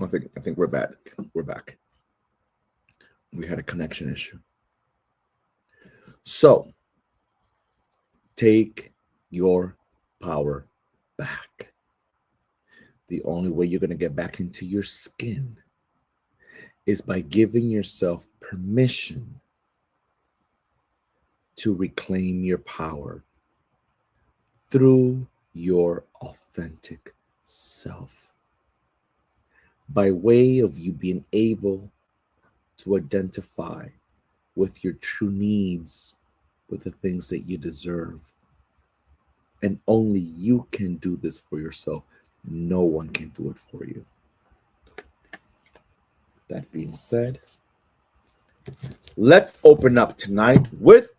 I think we're back. We're back. We had a connection issue. So take your power back. The only way you're going to get back into your skin is by giving yourself permission to reclaim your power through your authentic self, by way of you being able to identify with your true needs, with the things that you deserve. And only you can do this for yourself. No one can do it for you. That being said, let's open up tonight with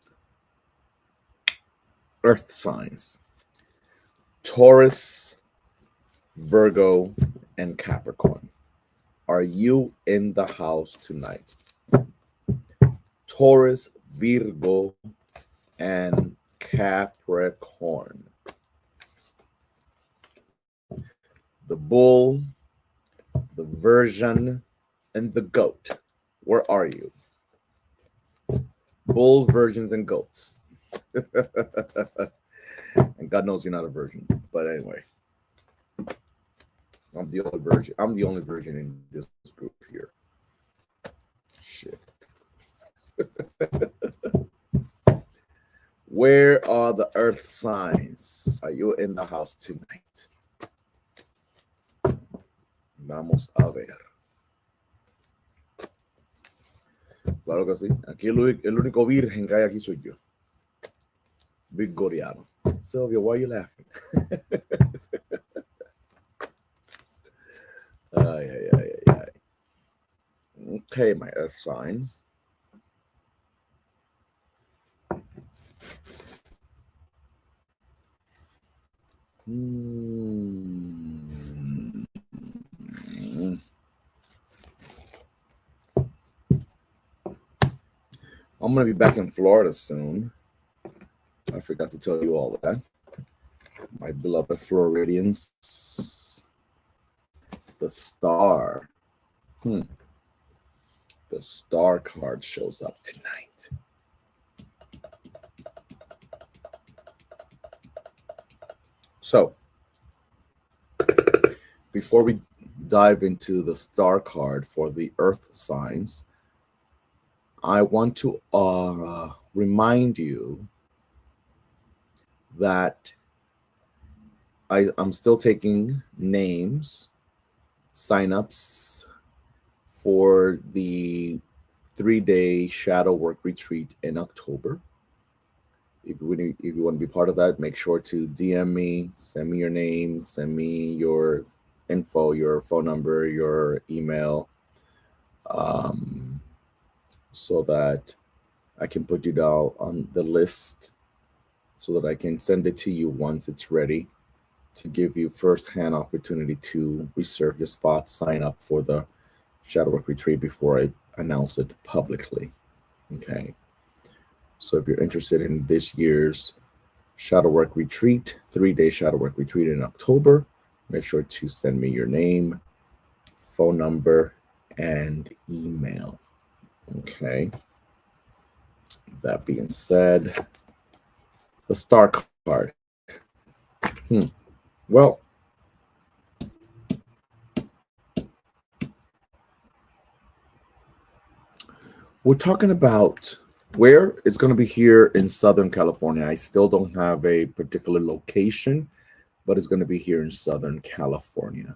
earth signs: Taurus, Virgo, and Capricorn. Are you in the house tonight? Taurus, Virgo, and Capricorn. The bull, the virgin, and the goat. Where are you? Bulls, virgins, and goats. And God knows you're not a virgin. But anyway, I'm the only virgin. I'm the only virgin in this group here. Shit. Where are the earth signs? Are you in the house tonight? Vamos a ver. Claro que sí. Aquí el único virgen que hay aquí soy yo. Vigoriano. Sylvia, why are you laughing? Ay, ay, ay, ay, ay. Okay, my earth signs. I'm going to be back in Florida soon. I forgot to tell you all that. My beloved Floridians. The star. The star card shows up tonight. So, before we dive into the star card for the earth signs, I want to remind you that I'm still taking names, signups for the 3-day shadow work retreat in October. If you want to be part of that, make sure to DM me, send me your name, send me your info, your phone number, your email, um, so that I can put you down on the list so that I can send it to you once it's ready, to give you first-hand opportunity to reserve your spot, sign up for the shadow work retreat before I announce it publicly. Okay. So if you're interested in this year's shadow work retreat, 3-day shadow work retreat in October, make sure to send me your name, phone number, and email. Okay. That being said, the star card. Well, we're talking about where it's going to be here in Southern California. I still don't have a particular location, but it's going to be here in Southern California.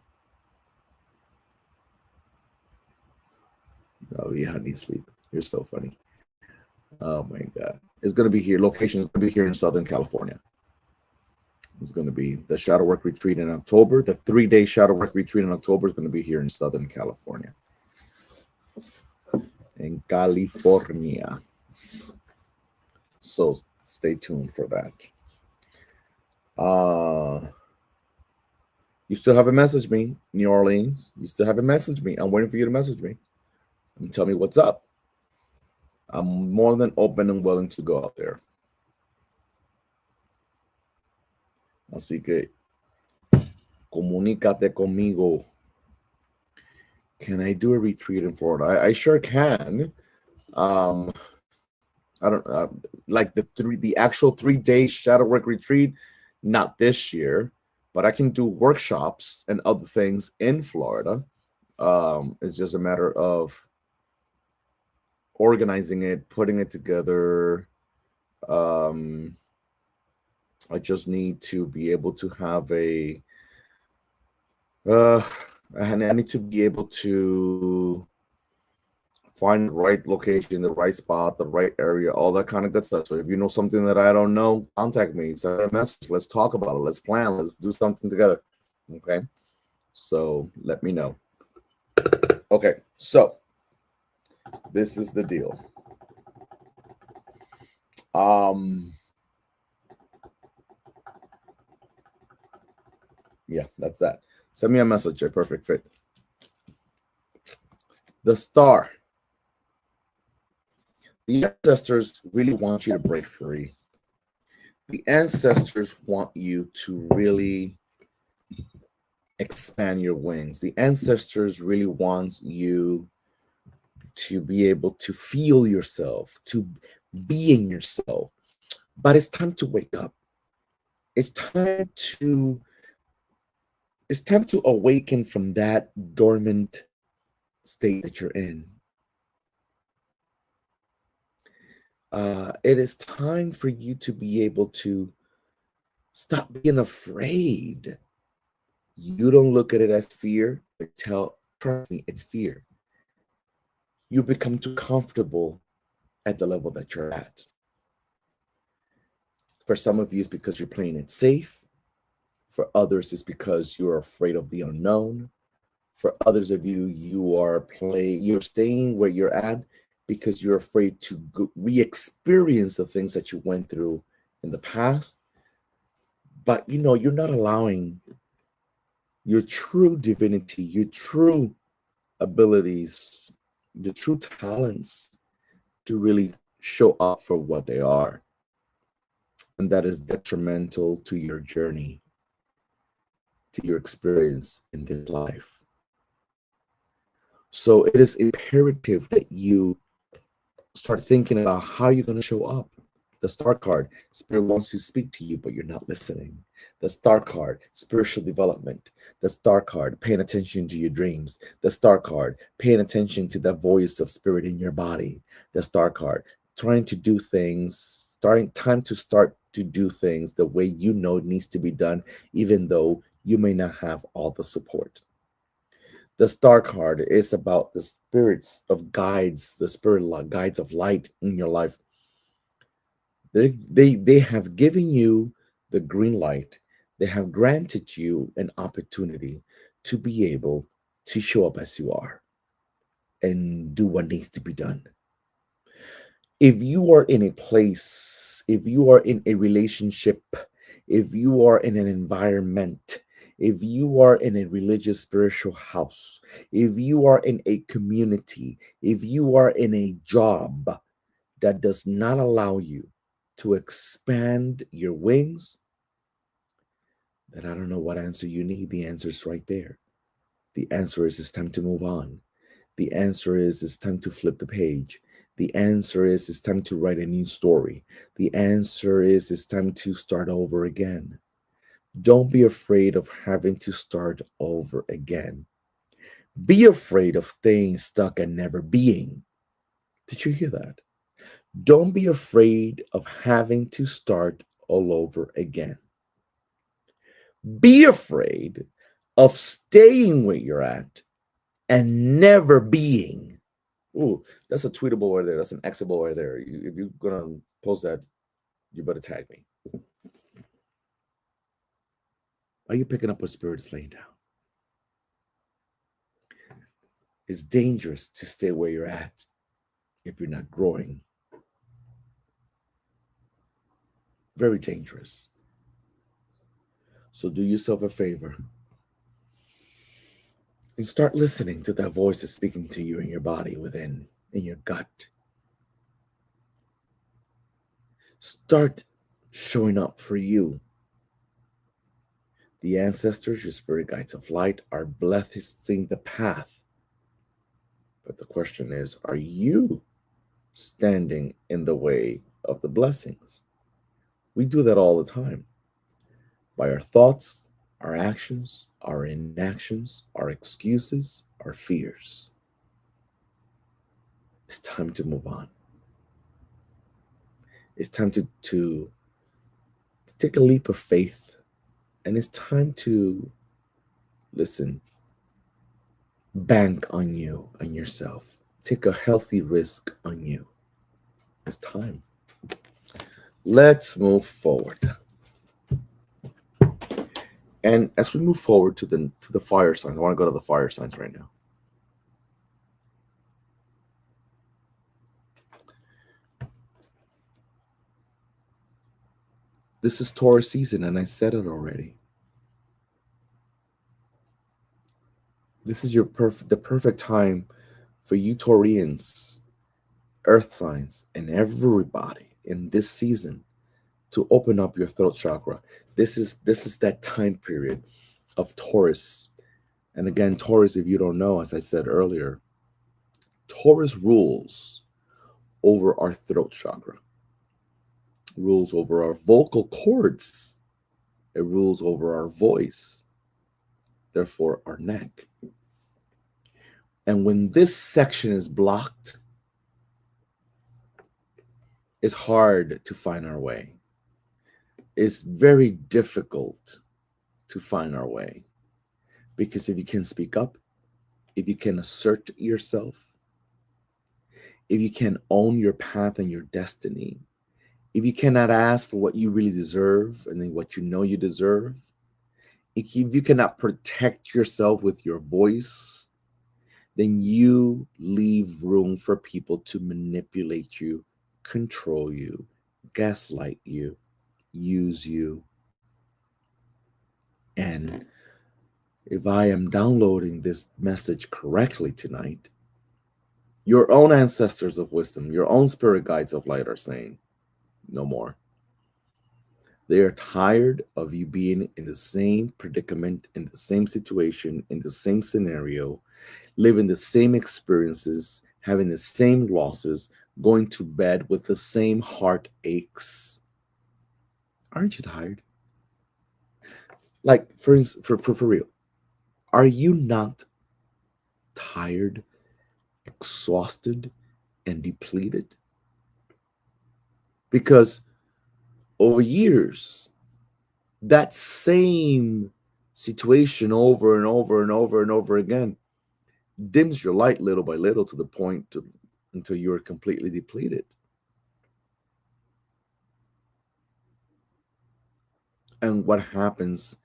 Oh, yeah, I need sleep. You're so funny. Oh my God. It's going to be here. Location is going to be here in Southern California. It's going to be the shadow work retreat in October. The 3-day shadow work retreat in October is going to be here in Southern California. In California. So stay tuned for that. You still haven't messaged me, New Orleans. You still haven't messaged me. I'm waiting for you to message me and tell me what's up. I'm more than open and willing to go out there. Así que comunícate conmigo. Can I do a retreat in Florida? I sure can. I don't like the actual 3-day shadow work retreat, not this year, but I can do workshops and other things in Florida. It's just a matter of organizing it, putting it together. I just need to be able to have I need to be able to find the right location, the right spot, the right area, all that kind of good stuff. So if you know something that I don't know, contact me, send me a message. Let's talk about it. Let's plan. Let's do something together. Okay. So let me know. Okay. So this is the deal. Yeah, that's that. Send me a message. A perfect fit. The star. The ancestors really want you to break free. The ancestors want you to really expand your wings. The ancestors really want you to be able to feel yourself, to be in yourself. But it's time to wake up. It's time to awaken from that dormant state that you're in. It is time for you to be able to stop being afraid. You don't look at it as fear, but trust me, it's fear. You become too comfortable at the level that you're at. For some of you, it's because you're playing it safe. For others, it's because you're afraid of the unknown. For others of you, you're staying where you're at because you're afraid to re-experience the things that you went through in the past. But you're not allowing your true divinity, your true abilities, the true talents to really show up for what they are. And that is detrimental to your journey, to your experience in this life. So it is imperative that you start thinking about how you're going to show up. The star card, Spirit wants to speak to you, but you're not listening. The star card, spiritual development. The star card, paying attention to your dreams. The star card, paying attention to the voice of Spirit in your body. The star card, time to do things the way you know it needs to be done, even though you may not have all the support. The star card is about the spirits of guides, the guides of light in your life. They have given you the green light. They have granted you an opportunity to be able to show up as you are and do what needs to be done. If you are in a place, if you are in a relationship, if you are in an environment, if you are in a religious spiritual house, if you are in a community, if you are in a job that does not allow you to expand your wings, then I don't know what answer you need. The answer is right there. The answer is it's time to move on. The answer is it's time to flip the page. The answer is it's time to write a new story. The answer is it's time to start over again. Don't be afraid of having to start over again. Be afraid of staying stuck and never being. Did you hear that? Don't be afraid of having to start all over again. Be afraid of staying where you're at and never being. Ooh, that's a tweetable right there. That's an Xable right there. If you're gonna post that, you better tag me. Are you picking up what Spirit is laying down? It's dangerous to stay where you're at if you're not growing. Very dangerous. So do yourself a favor and start listening to that voice that's speaking to you in your body, within, in your gut. Start showing up for you. The ancestors, your spirit guides of light, are blessing the path. But the question is, are you standing in the way of the blessings? We do that all the time. By our thoughts, our actions, our inactions, our excuses, our fears. It's time to move on. It's time to take a leap of faith. And it's time to, listen, bank on you and yourself. Take a healthy risk on you. It's time. Let's move forward. And as we move forward to the fire signs, I want to go to the fire signs right now. This is Taurus season, and I said it already. This is the perfect time for you Taurians, earth signs, and everybody in this season to open up your throat chakra. This is that time period of Taurus. And again, Taurus, if you don't know, as I said earlier, Taurus rules over our throat chakra, rules over our vocal cords, it rules over our voice, therefore our neck. And when this section is blocked, it's hard to find our way. It's very difficult to find our way. Because if you can speak up, if you can assert yourself, if you can own your path and your destiny, if you cannot ask for what you really deserve and then what you know you deserve, if you cannot protect yourself with your voice, then you leave room for people to manipulate you, control you, gaslight you, use you. And if I am downloading this message correctly tonight, your own ancestors of wisdom, your own spirit guides of light are saying, no more. They are tired of you being in the same predicament, in the same situation, in the same scenario, living the same experiences, having the same losses, going to bed with the same heartaches. Aren't you tired? Like, for real, are you not tired, exhausted, and depleted? Because over years, that same situation over and over and over and over again dims your light little by little to the point until you're completely depleted. And what happens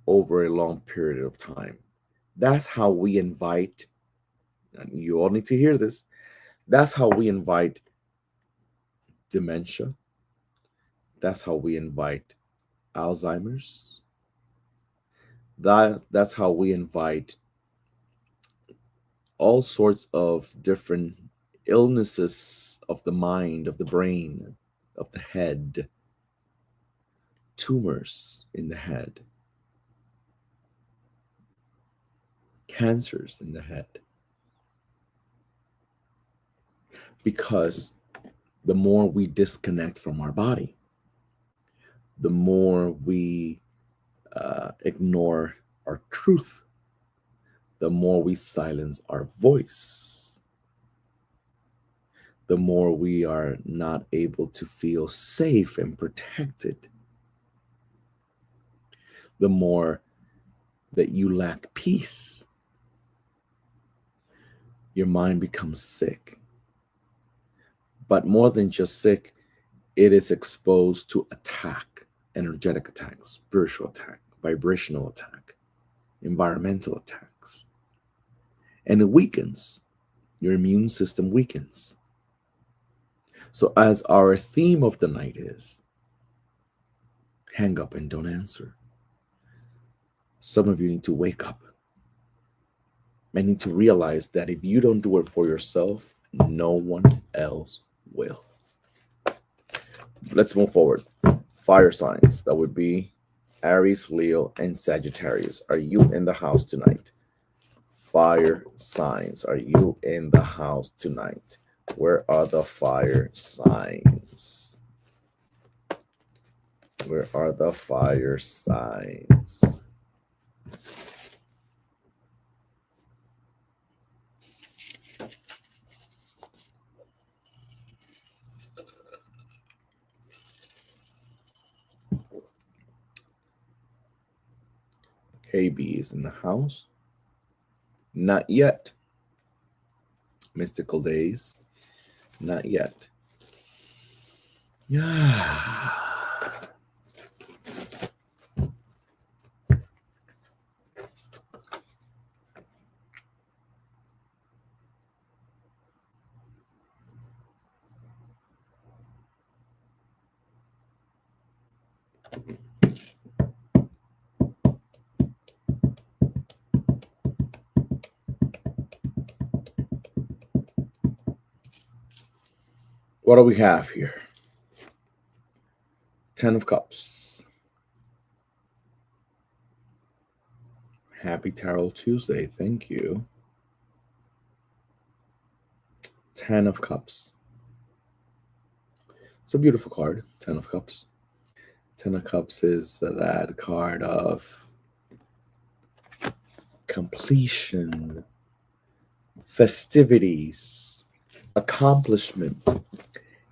over a long period of time? That's how we invite, and you all need to hear this, that's how we invite dementia. That's how we invite Alzheimer's. That's how we invite all sorts of different illnesses of the mind, of the brain, of the head, tumors in the head, cancers in the head. Because the more we disconnect from our body, the more we ignore our truth, the more we silence our voice, the more we are not able to feel safe and protected, the more that you lack peace. Your mind becomes sick. But more than just sick, it is exposed to attack, energetic attack, spiritual attack, vibrational attack, environmental attacks. And it weakens. Your immune system weakens. So as our theme of the night is, hang up and don't answer. Some of you need to wake up. I need to realize that if you don't do it for yourself, no one else will. Let's move forward. Fire signs. That would be Aries, Leo, and Sagittarius. Are you in the house tonight? Fire signs. Are you in the house tonight? Where are the fire signs? Where are the fire signs? KB is in the house. Not yet. Mystical days. Not yet. Yeah. What do we have here? 10 of Cups. Happy Tarot Tuesday. Thank you. 10 of Cups. It's a beautiful card, 10 of Cups. 10 of Cups is that card of completion, festivities, accomplishment.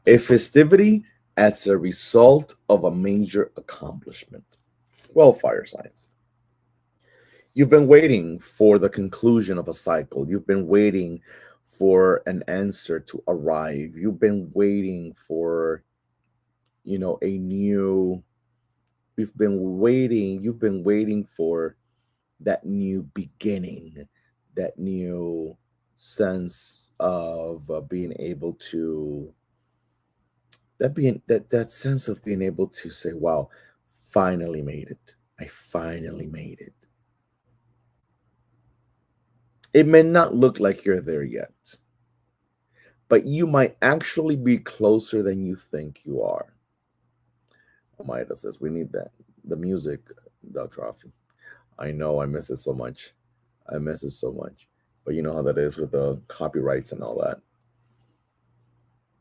A festivity as a result of a major accomplishment. Well, fire signs. You've been waiting for the conclusion of a cycle. You've been waiting for an answer to arrive. You've been waiting for, a new, you've been waiting for that new beginning, that new sense of being able to, that sense of being able to say, wow, finally made it. I finally made it. It may not look like you're there yet, but you might actually be closer than you think you are. Maida says, we need that. The music, Dr. Afi. I know, I miss it so much. I miss it so much. But you know how that is with the copyrights and all that.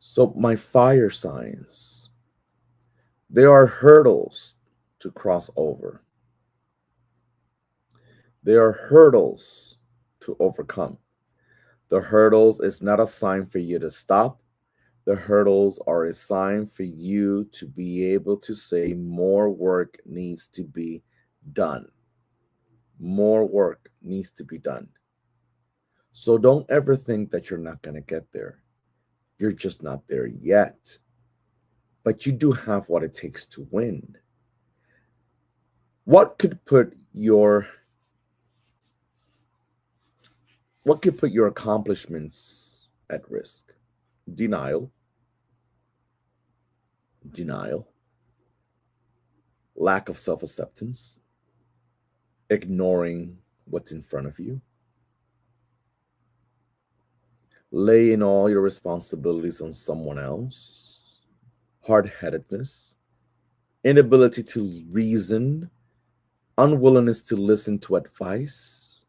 So my fire signs, there are hurdles to cross over. There are hurdles to overcome. The hurdles is not a sign for you to stop. The hurdles are a sign for you to be able to say more work needs to be done. More work needs to be done. So don't ever think that you're not going to get there. You're just not there yet. But you do have what it takes to win. What could put your accomplishments at risk? Denial, denial, lack of self-acceptance, ignoring what's in front of you, laying all your responsibilities on someone else, hard-headedness, inability to reason, unwillingness to listen to advice.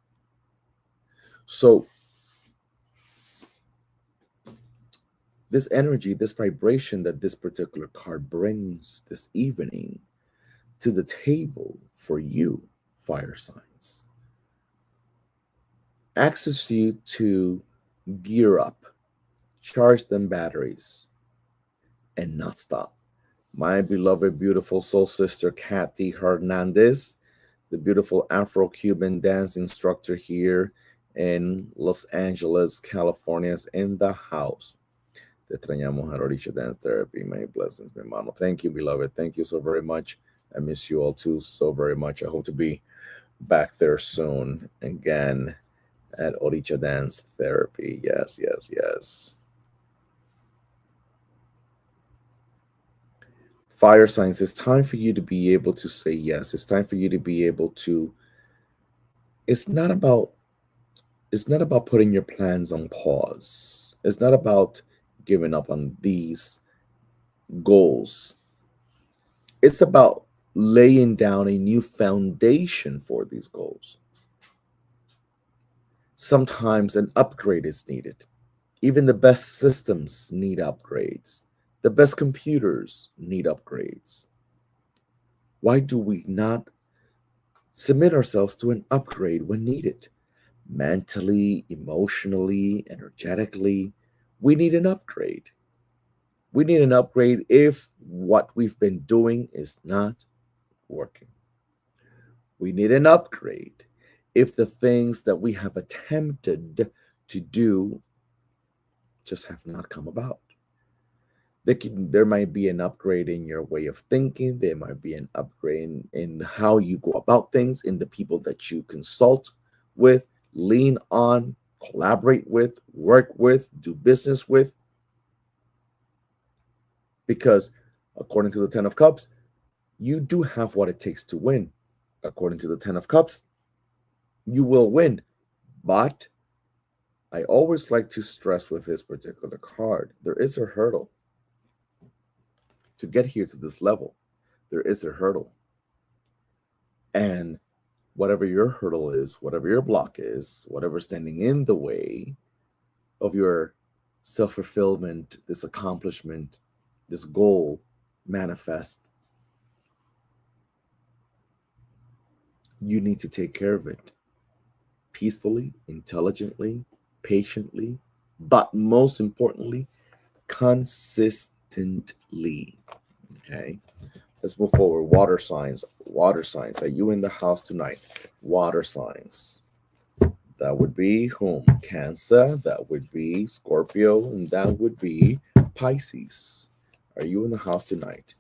So this energy, this vibration that this particular card brings this evening to the table for you, fire signs, asks you to gear up, charge them batteries, and not stop. My beloved, beautiful soul sister, Kathy Hernandez, the beautiful Afro-Cuban dance instructor here in Los Angeles, California, is in the house. Te extrañamos, Haroricha Dance Therapy. Many blessings, mi hermano. Thank you, beloved. Thank you so very much. I miss you all too so very much. I hope to be back there soon again at Oricha Dance Therapy. Yes, yes, yes. Fire signs, it's time for you to be able to say yes. It's time for you to be able to, it's not about putting your plans on pause. It's not about giving up on these goals. It's about laying down a new foundation for these goals. Sometimes an upgrade is needed. Even the best systems need upgrades. The best computers need upgrades. Why do we not submit ourselves to an upgrade when needed? Mentally, emotionally, energetically, we need an upgrade. We need an upgrade if what we've been doing is not working. We need an upgrade if the things that we have attempted to do just have not come about. There might be an upgrade in your way of thinking. There might be an upgrade in how you go about things, in the people that you consult with, lean on, collaborate with, work with, do business with. Because according to the 10 of Cups, you do have what it takes to win. According to the 10 of Cups, you will win. But I always like to stress with this particular card, there is a hurdle. To get here to this level, there is a hurdle. And whatever your hurdle is, whatever your block is, whatever's standing in the way of your self-fulfillment, this accomplishment, this goal manifest, you need to take care of it peacefully, intelligently, patiently, but most importantly, consistently. Okay, let's move forward. Water signs. Water signs. Are you in the house tonight? Water signs. That would be whom? Cancer. That would be Scorpio. And that would be Pisces. Are you in the house tonight?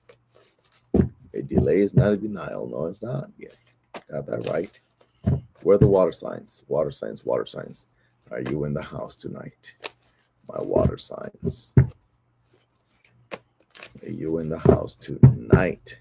A delay is not a denial. No, it's not. Yeah, got that right. Where are the water signs? Water signs. Water signs. Are you in the house tonight? My water signs. Are you in the house tonight?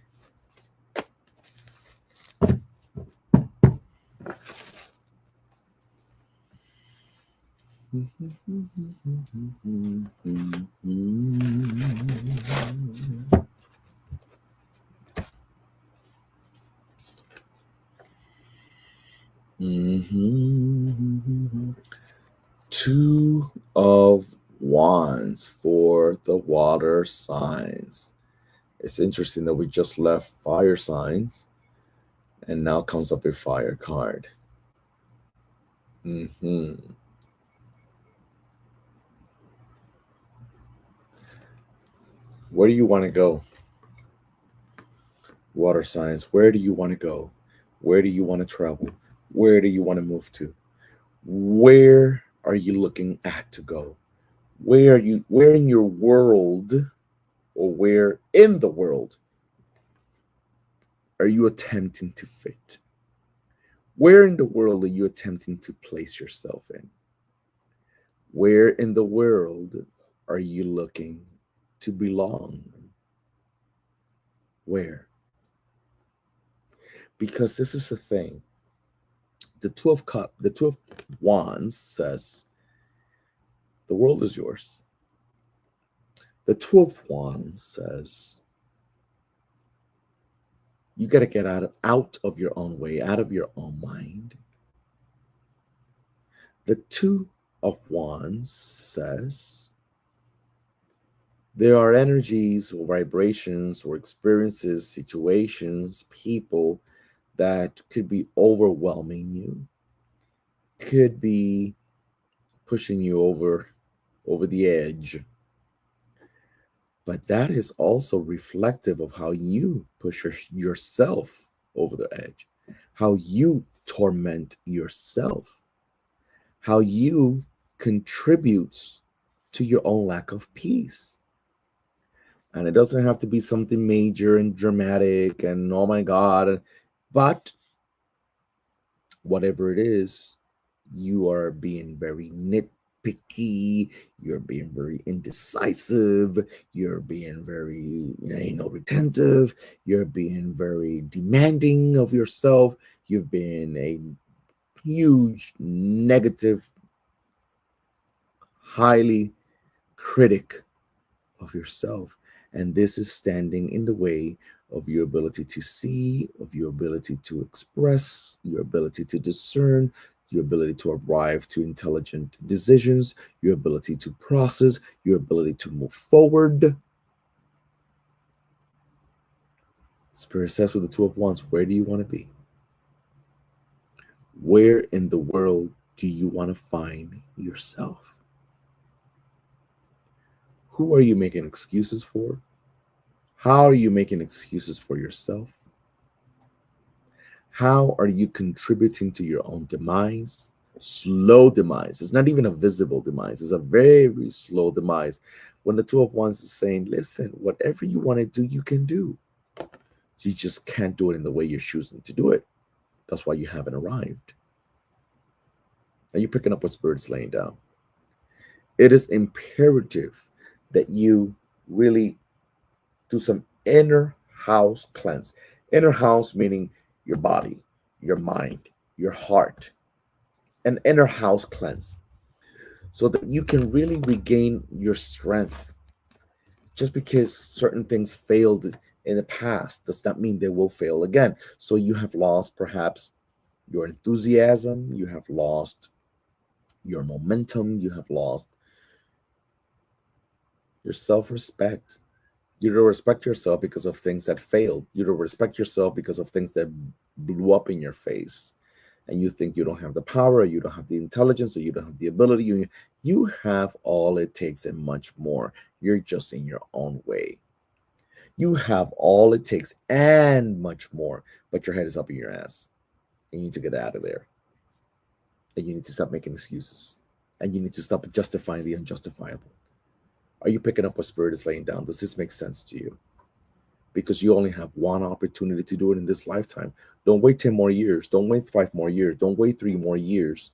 Two of Wands for the water signs. It's interesting that we just left fire signs and now comes up a fire card. Where do you want to go? Water signs, where do you want to go? Where do you want to travel? Where do you want to move to? Where are you looking at to go? Where in your world, or where in the world are you attempting to fit? Where in the world are you attempting to place yourself in? Where in the world are you looking to belong? Where? Because this is the thing. The two of wands says, the world is yours. The two of wands says, you got to get out of your own way, out of your own mind. The two of wands says, there are energies or vibrations or experiences, situations, people that could be overwhelming you, could be pushing you over the edge. But that is also reflective of how you push yourself over the edge, how you torment yourself, how you contribute to your own lack of peace. And it doesn't have to be something major and dramatic and oh my God, but whatever it is, you are being very nitpicky, you're being very indecisive, you're being very, retentive, you're being very demanding of yourself, you've been a huge negative, highly critic of yourself. And this is standing in the way of your ability to see, of your ability to express, your ability to discern, your ability to arrive to intelligent decisions, your ability to process, your ability to move forward. Spirit says with the two of wands, where do you want to be? Where in the world do you want to find yourself? Who are you making excuses for? How are you making excuses for yourself? How are you contributing to your own demise? Slow demise. It's not even a visible demise. It's a very slow demise. When the two of wands is saying, listen, whatever you want to do, you can do. You just can't do it in the way you're choosing to do it. That's why you haven't arrived. Are you picking up what Spirit's laying down? It is imperative that you really do some inner house cleanse. Inner house meaning your body, your mind, your heart. An inner house cleanse so that you can really regain your strength. Just because certain things failed in the past does not mean they will fail again. So you have lost perhaps your enthusiasm, you have lost your momentum, you have lost your self-respect. You don't respect yourself because of things that failed. You don't respect yourself because of things that blew up in your face. And you think you don't have the power, or you don't have the intelligence, or you don't have the ability. You have all it takes and much more. You're just in your own way. You have all it takes and much more, but your head is up in your ass. And you need to get out of there. And you need to stop making excuses. And you need to stop justifying the unjustifiable. Are you picking up what Spirit is laying down? Does this make sense to you? Because you only have one opportunity to do it in this lifetime. Don't wait 10 more years. Don't wait 5 more years. Don't wait 3 more years.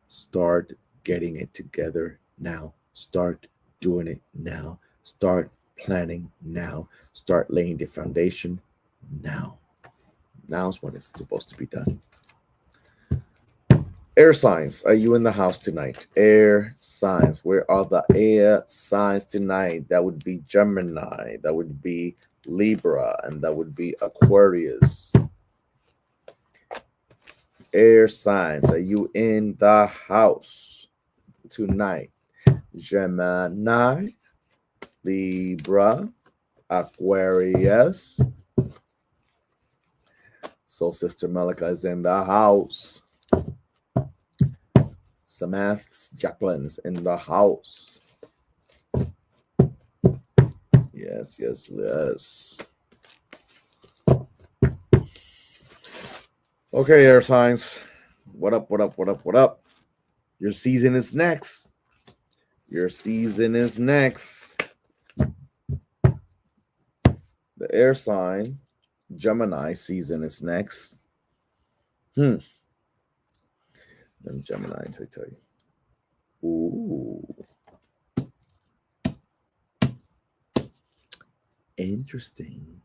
Start getting it together now. Start doing it now. Start planning now. Start laying the foundation now. Now's when it's supposed to be done. Air signs, are you in the house tonight? Air signs, where are the air signs tonight? That would be Gemini, that would be Libra, and that would be Aquarius. Air signs, are you in the house tonight? Gemini, Libra, Aquarius. So Sister Malika is in the house. Samantha Jacqueline's in the house. Yes, yes, yes. Okay, air signs. What up, what up, what up, what up? Your season is next. Your season is next. The air sign, Gemini season is next. Them Geminis, I tell you. Ooh. Interesting.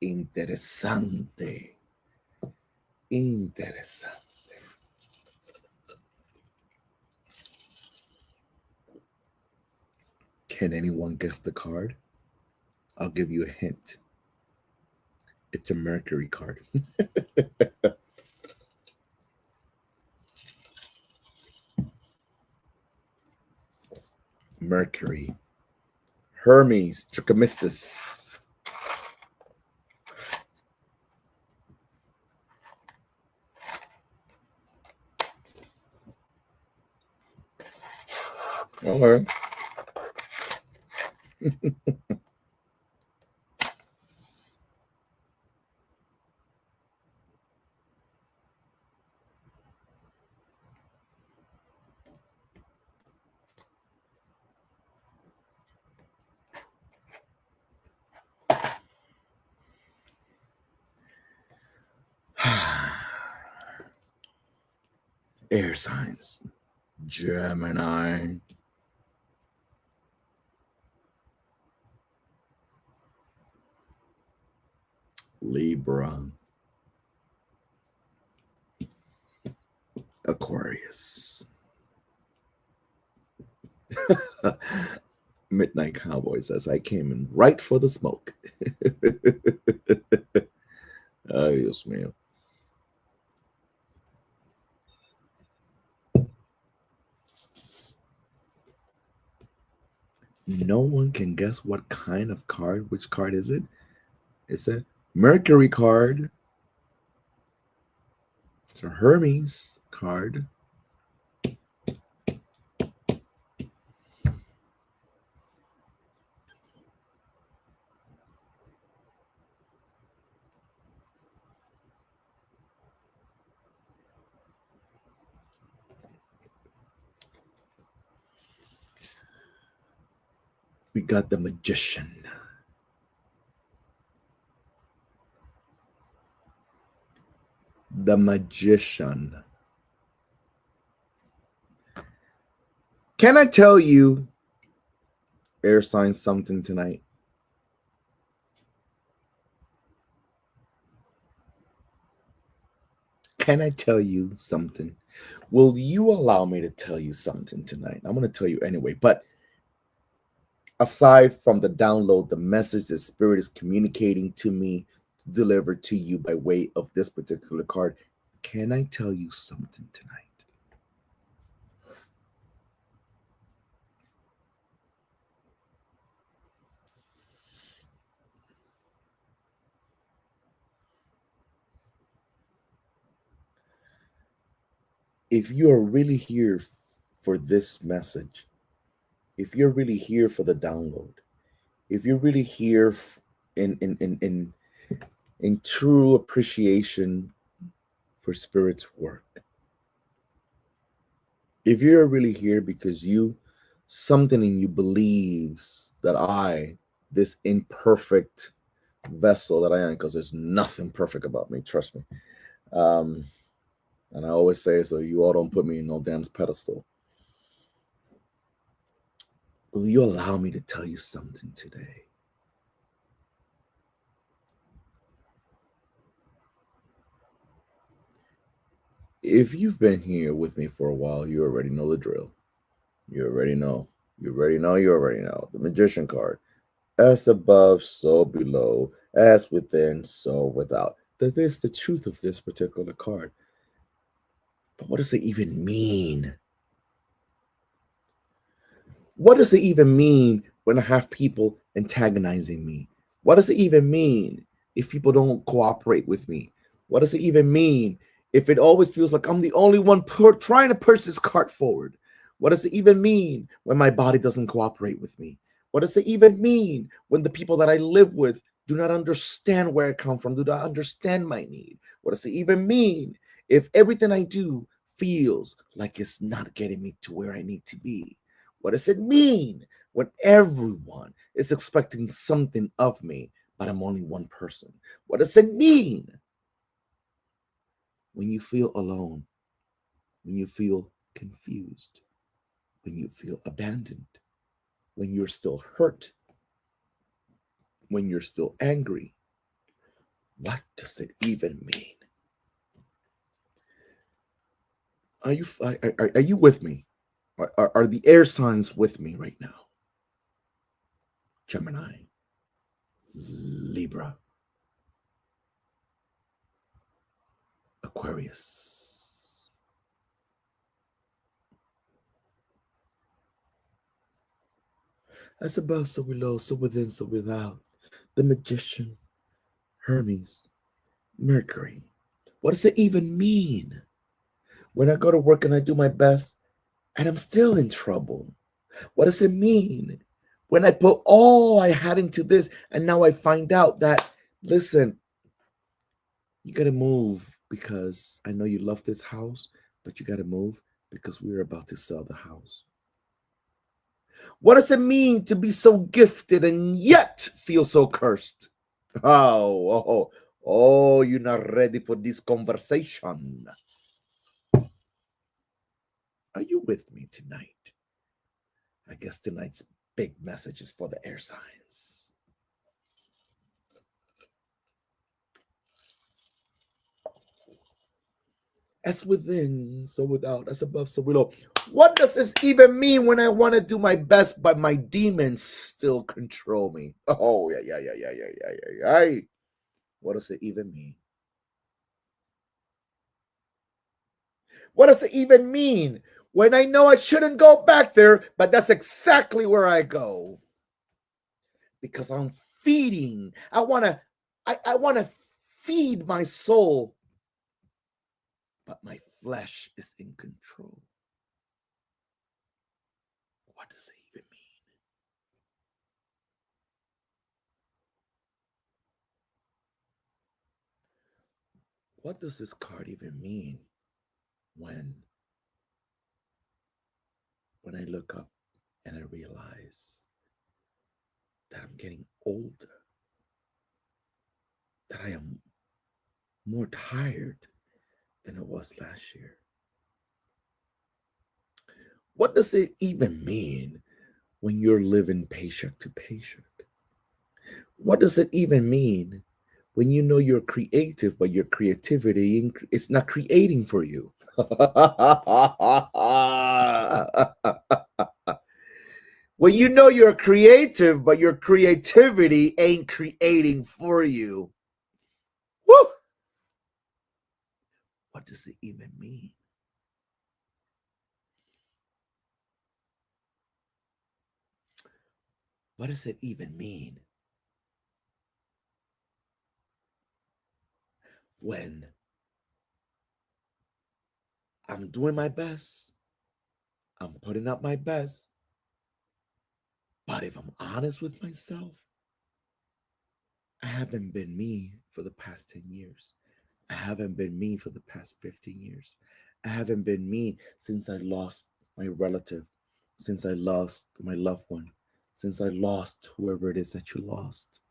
Interesante. Interesante. Can anyone guess the card? I'll give you a hint. It's a Mercury card. Mercury. Hermes Trismegistus. Okay. Air signs. Gemini. Libra. Aquarius. Midnight Cowboy says, I came in right for the smoke. Ay, Dios mío. No one can guess what kind of card. Which card is it? It's a Mercury card. It's a Hermes card. We got the Magician. The Magician. Can I tell you, air sign, something tonight? Can I tell you something? Will you allow me to tell you something tonight? I'm going to tell you anyway, but aside from the download, the message the Spirit is communicating to me to deliver to you by way of this particular card, can I tell you something tonight? If you are really here for this message, if you're really here for the download, if you're really here in true appreciation for Spirit's work, if you're really here because something in you believes that I, this imperfect vessel that I am, because there's nothing perfect about me, trust me. And I always say, so you all don't put me in no damn pedestal. Will you allow me to tell you something today? If you've been here with me for a while, you already know the drill. You already know. You already know. You already know. The Magician card. As above, so below. As within, so without. That is the truth of this particular card. But what does it even mean? What does it even mean when I have people antagonizing me? What does it even mean if people don't cooperate with me? What does it even mean if it always feels like I'm the only one trying to push this cart forward? What does it even mean when my body doesn't cooperate with me? What does it even mean when the people that I live with do not understand where I come from, do not understand my need? What does it even mean if everything I do feels like it's not getting me to where I need to be? What does it mean when everyone is expecting something of me, but I'm only one person? What does it mean when you feel alone, when you feel confused, when you feel abandoned, when you're still hurt, when you're still angry? What does it even mean? Are you with me? Are the air signs with me right now? Gemini, Libra, Aquarius. As above, so below, so within, so without. The Magician, Hermes, Mercury. What does it even mean when I go to work and I do my best and I'm still in trouble? What does it mean when I put all I had into this and now I find out that, listen, you got to move because I know you love this house, but you got to move because we're about to sell the house? What does it mean to be so gifted and yet feel so cursed? Oh, you're not ready for this conversation. Are you with me tonight? I guess tonight's big message is for the air signs. As within, so without, as above, so below. What does this even mean when I want to do my best, but my demons still control me? Oh, yeah. What does it even mean? What does it even mean when I know I shouldn't go back there, but that's exactly where I go? Because I'm feeding. I wanna feed my soul, but my flesh is in control. What does it even mean? What does this card even mean when I look up and I realize that I'm getting older, that I am more tired than I was last year? What does it even mean when you're living paycheck to paycheck? What does it even mean when you know you're creative, but your creativity is not creating for you? When you know you're creative, but your creativity ain't creating for you. Woo! What does it even mean? What does it even mean when I'm doing my best, I'm putting up my best, but if I'm honest with myself, I haven't been me for the past 10 years. I haven't been me for the past 15 years. I haven't been me since I lost my relative, since I lost my loved one, since I lost whoever it is that you lost.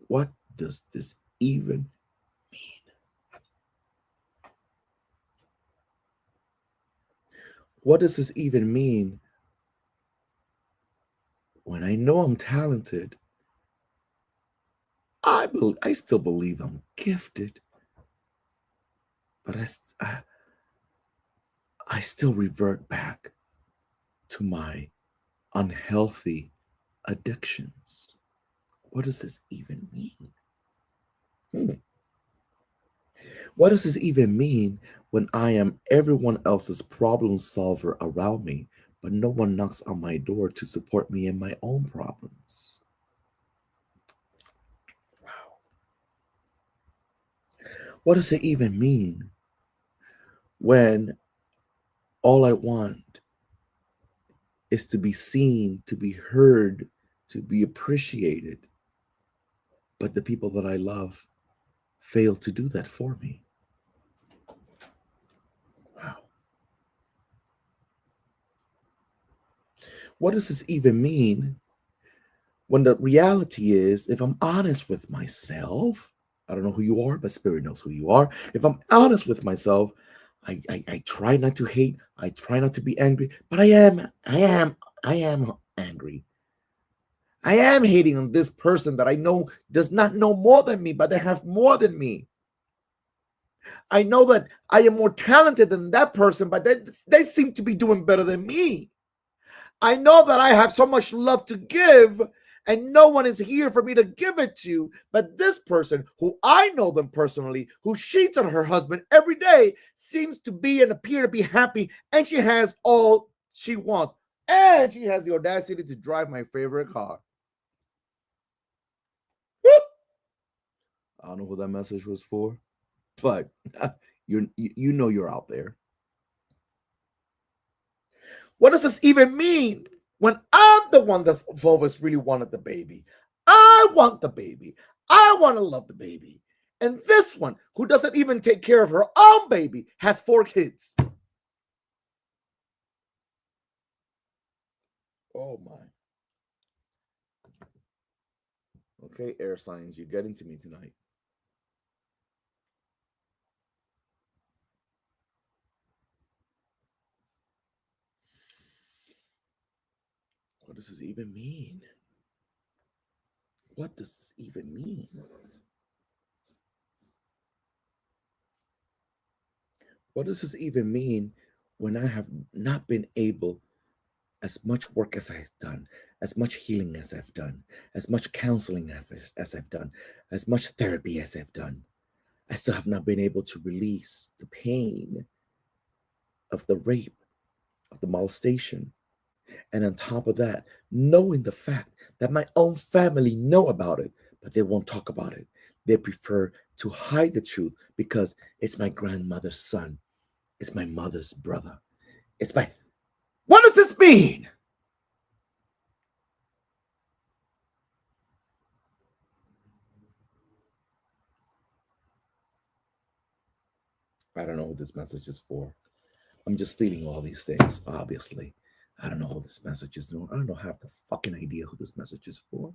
What does this even mean? What does this even mean when I know I'm talented? I still believe I'm gifted, but I still revert back to my unhealthy addictions. What does this even mean? What does this even mean when I am everyone else's problem solver around me, but no one knocks on my door to support me in my own problems? Wow. What does it even mean when all I want is to be seen, to be heard, to be appreciated, but the people that I love fail to do that for me. Wow. What does this even mean when the reality is, if I'm honest with myself, I don't know who you are, but Spirit knows who you are. If I'm honest with myself, I try not to hate, I try not to be angry, but I am angry. I am hating on this person that I know does not know more than me, but they have more than me. I know that I am more talented than that person, but they seem to be doing better than me. I know that I have so much love to give, and no one is here for me to give it to. But this person, who I know them personally, who cheats on her husband every day, seems to be and appear to be happy, and she has all she wants. And she has the audacity to drive my favorite car. Whoop! I don't know who that message was for, but you know you're out there. What does this even mean when I'm the one that's always really wanted the baby? I want the baby. I want to love the baby. And this one, who doesn't even take care of her own baby, has 4 kids. Oh my. Okay, air signs, you're getting to me tonight. What does this even mean? What does this even mean? What does this even mean when I have not been able, as much work as I've done, as much healing as I've done, as much counseling as I've done, as much therapy as I've done, I still have not been able to release the pain of the rape, of the molestation. And on top of that, knowing the fact that my own family know about it, but they won't talk about it. They prefer to hide the truth because it's my grandmother's son. It's my mother's brother. It's my... What does this mean? I don't know what this message is for. I'm just feeling all these things, obviously. I don't know who this message is for. I don't know half the fucking idea who this message is for.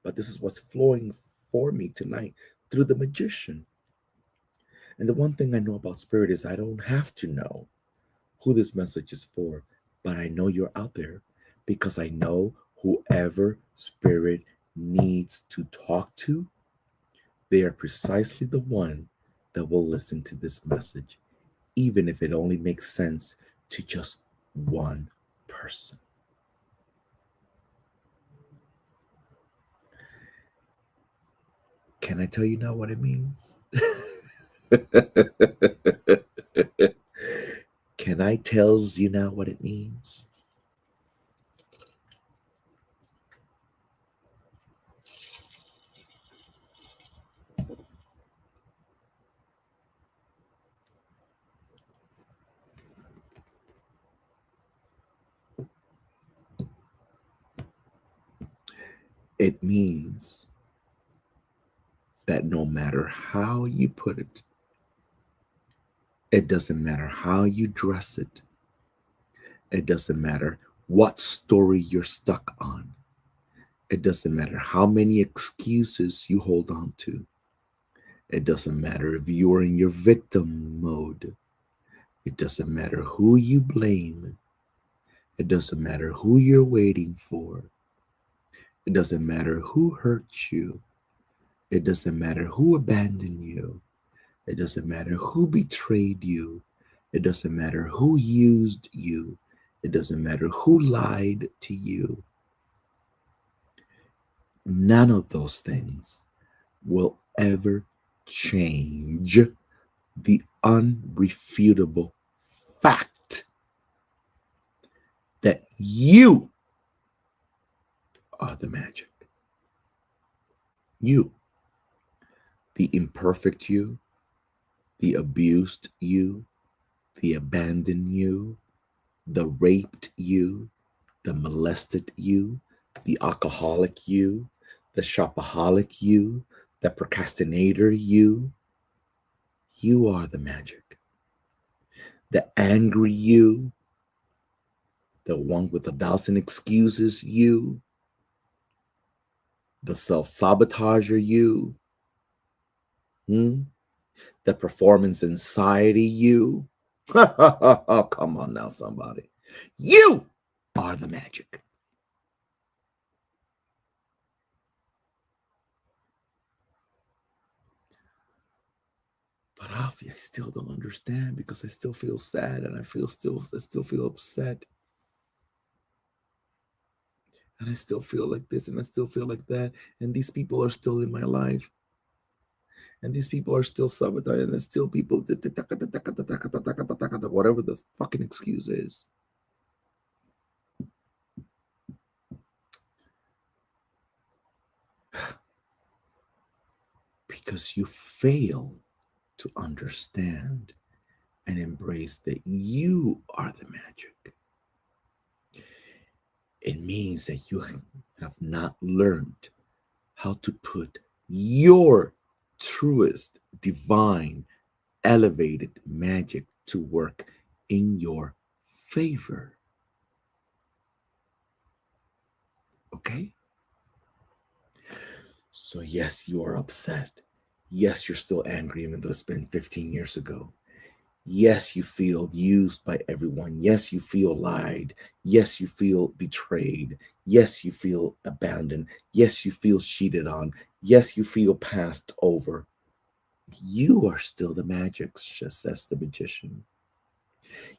But this is what's flowing for me tonight through the magician. And the one thing I know about spirit is I don't have to know who this message is for, but I know you're out there because I know whoever spirit needs to talk to, they are precisely the one that will listen to this message, even if it only makes sense to just one person. Can I tell you now what it means? Can I tell you now what it means? It means that no matter how you put it, it doesn't matter how you dress it, it doesn't matter what story you're stuck on, it doesn't matter how many excuses you hold on to, it doesn't matter if you are in your victim mode, it doesn't matter who you blame, it doesn't matter who you're waiting for, it doesn't matter who hurt you, it doesn't matter who abandoned you, it doesn't matter who betrayed you, it doesn't matter who used you, it doesn't matter who lied to you. None of those things will ever change the unrefutable fact that you are the magic. You, the imperfect you, the abused you, the abandoned you, the raped you, the molested you, the alcoholic you, the shopaholic you, the procrastinator you are the magic. The angry you, the one with 1,000 excuses the self-sabotager hmm? The performance anxiety Come on now, somebody. You are the magic. But Afi, I still don't understand because I still feel sad and I still feel upset. And I still feel like this and I still feel like that. And these people are still in my life. And these people are still sabotaging. And there's still people, whatever the fucking excuse is. Because you fail to understand and embrace that you are the magic. It means that you have not learned how to put your truest, divine, elevated magic to work in your favor. Okay? So, yes, you are upset. Yes, you're still angry, even though it's been 15 years ago. Yes, you feel used by everyone. Yes, you feel lied. Yes, you feel betrayed. Yes, you feel abandoned. Yes, you feel cheated on. Yes, you feel passed over. You are still the magic, just says the magician.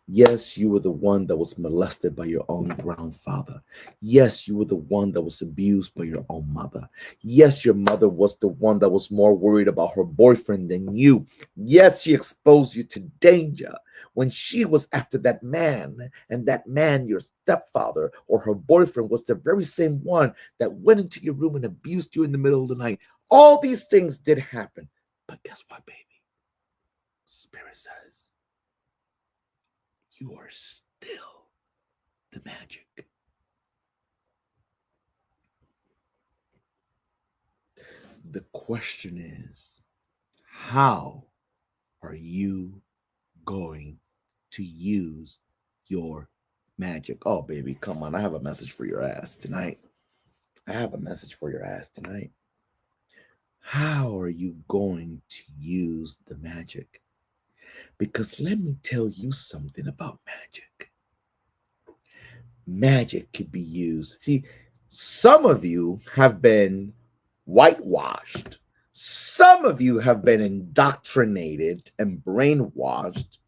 Yes, you were the one that was molested by your own grandfather. Yes, you were the one that was abused by your own mother. Yes, your mother was the one that was more worried about her boyfriend than you. Yes, she exposed you to danger when she was after that man, and that man, your stepfather or her boyfriend, was the very same one that went into your room and abused you in the middle of the night. All these things did happen. But guess what, baby? Spirit says, you are still the magic. The question is, how are you going to use your magic? Oh, baby, come on. I have a message for your ass tonight. I have a message for your ass tonight. How are you going to use the magic? Because let me tell you something about magic. Magic could be used. See, some of you have been whitewashed. Some of you have been indoctrinated and brainwashed.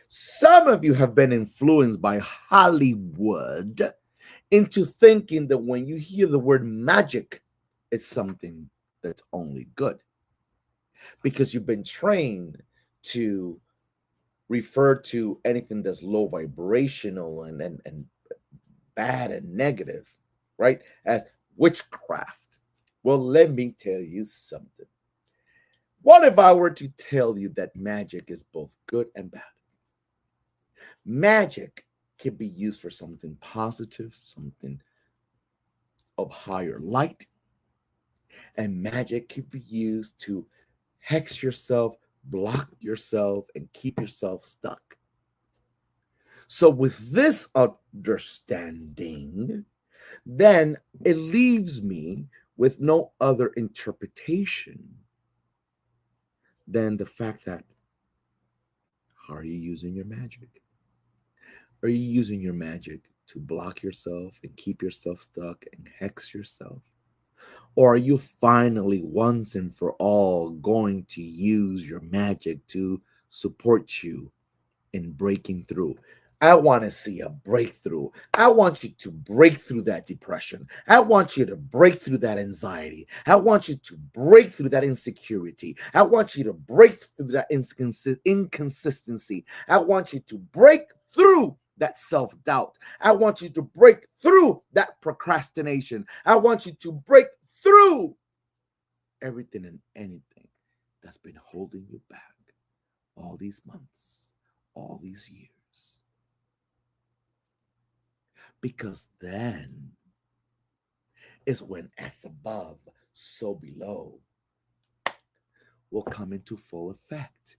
Some of you have been influenced by Hollywood into thinking that when you hear the word magic, it's something that's only good. Because you've been trained to refer to anything that's low vibrational and bad and negative, right, as witchcraft. Well, let me tell you something. What if I were to tell you that magic is both good and bad? Magic can be used for something positive, something of higher light, and magic can be used to hex yourself, block yourself, and keep yourself stuck. So, with this understanding, then it leaves me with no other interpretation than the fact that, how are you using your magic? Are you using your magic to block yourself and keep yourself stuck and hex yourself? Or are you finally, once and for all, going to use your magic to support you in breaking through? I want to see a breakthrough. I want you to break through that depression. I want you to break through that anxiety. I want you to break through that insecurity. I want you to break through that inconsistency. I want you to break through that self-doubt. I want you to break through that procrastination. I want you to break through everything and anything that's been holding you back all these months, all these years. Because then is when as above, so below will come into full effect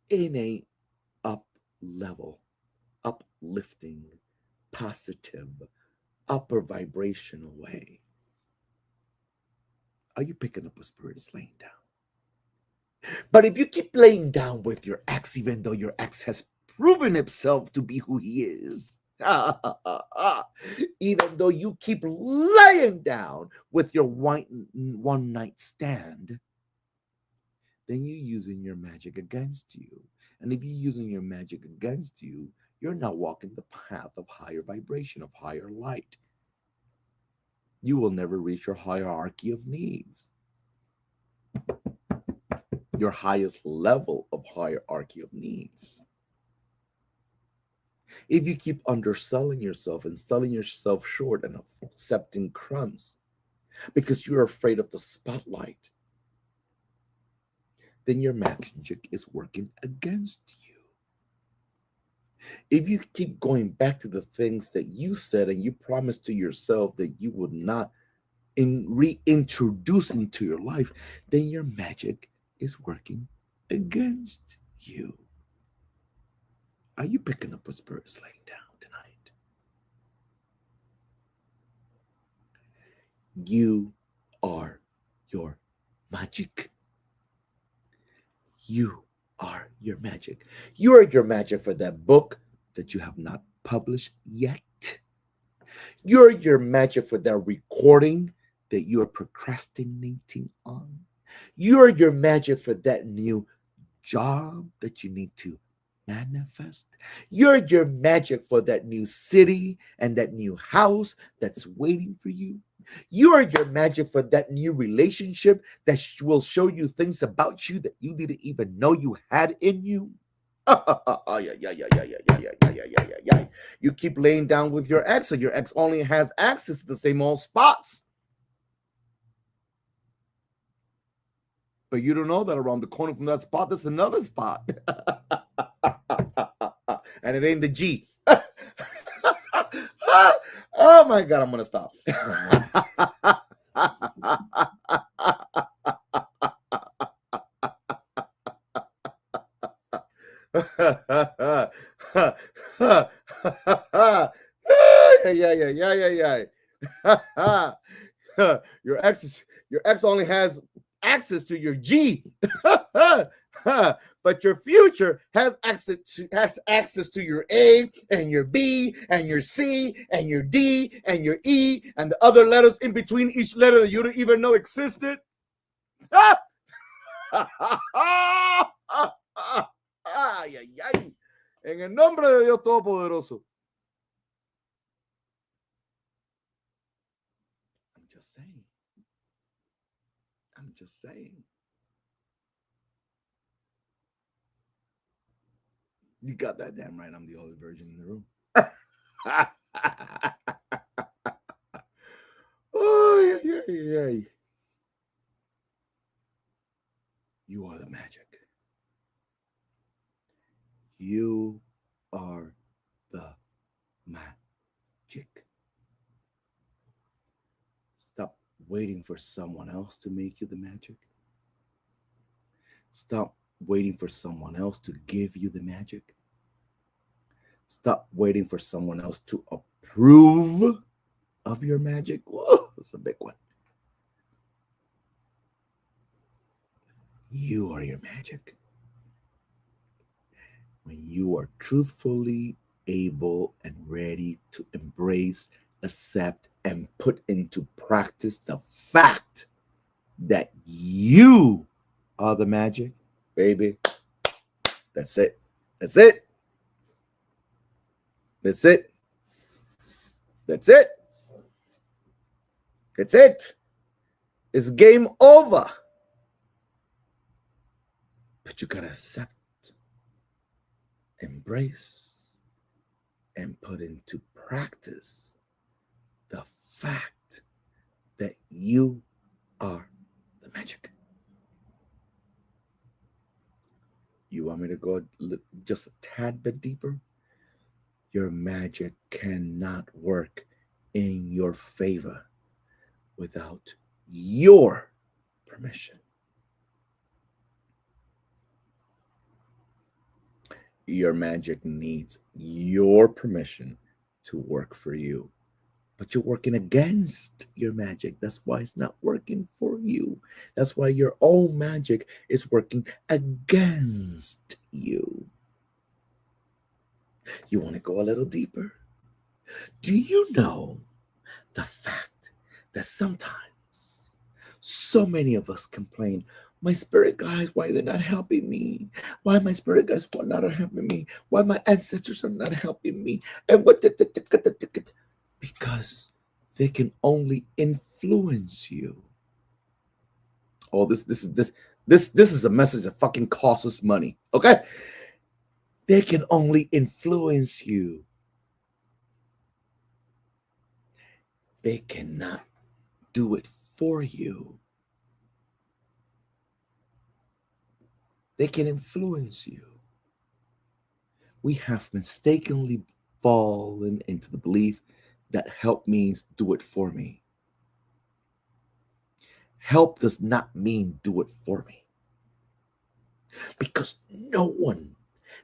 in a up level, uplifting, positive, upper vibrational way. Are you picking up what spirit is laying down? But if you keep laying down with your ex, even though your ex has proven himself to be who he is, even though you keep laying down with your one night stand, then you're using your magic against you. And if you're using your magic against you, you're not walking the path of higher vibration, of higher light. You will never reach your hierarchy of needs, your highest level of hierarchy of needs. If you keep underselling yourself and selling yourself short and accepting crumbs because you're afraid of the spotlight, then your magic is working against you. If you keep going back to the things that you said and you promised to yourself that you would not reintroduce into your life, then your magic is working against you. Are you picking up what spirit is laying down tonight? You are your magic. You are your magic. You are your magic for that book that you have not published yet. You're your magic for that recording that you're procrastinating on. You're your magic for that new job that you need to manifest. You're your magic for that new city and that new house that's waiting for you. You are your magic for that new relationship that will show you things about you that you didn't even know you had in you. You keep laying down with your ex, so your ex only has access to the same old spots. But you don't know that around the corner from that spot, there's another spot. And it ain't the G. Oh my God, I'm going to stop. Your ex only has access to your G. But your future has access to your A and your B and your C and your D and your E and the other letters in between each letter that you don't even know existed. Ay, ay, ay. En el nombre de Dios Todopoderoso. I'm just saying. I'm just saying. You got that damn right. I'm the only virgin in the room. Oh, yeah, yeah, yeah. You are the magic. You are the magic. Stop waiting for someone else to make you the magic. Stop waiting for someone else to give you the magic. Stop waiting for someone else to approve of your magic. Whoa, that's a big one. You are your magic. When you are truthfully able and ready to embrace, accept, and put into practice the fact that you are the magic, baby. That's it. That's it. That's it. That's it. That's it. It's game over. But you gotta accept, embrace, and put into practice the fact that you are the magic. You want me to go just a tad bit deeper? Your magic cannot work in your favor without your permission. Your magic needs your permission to work for you. But you're working against your magic. That's why it's not working for you. That's why your own magic is working against you. You want to go a little deeper? Do you know the fact that sometimes so many of us complain, my spirit guides, why they're not helping me? Why my spirit guides are not helping me? Why my ancestors are not helping me? And what because they can only influence you. Oh, this is a message that fucking costs us money. Okay? They can only influence you. They cannot do it for you. They can influence you. We have mistakenly fallen into the belief that help means do it for me. Help does not mean do it for me. Because no one,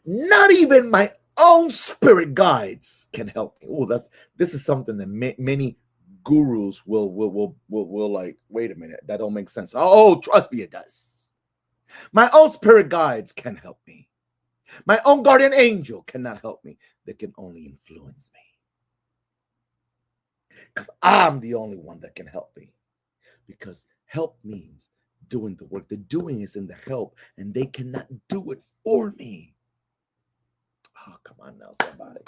not even my own spirit guides, can help me. Oh, this is something that many gurus will like, wait a minute, that don't make sense. Oh, trust me, it does. My own spirit guides can help me. My own guardian angel cannot help me. They can only influence me. Because I'm the only one that can help me. Because help means doing the work. The doing is in the help, and they cannot do it for me. Oh, come on now, somebody.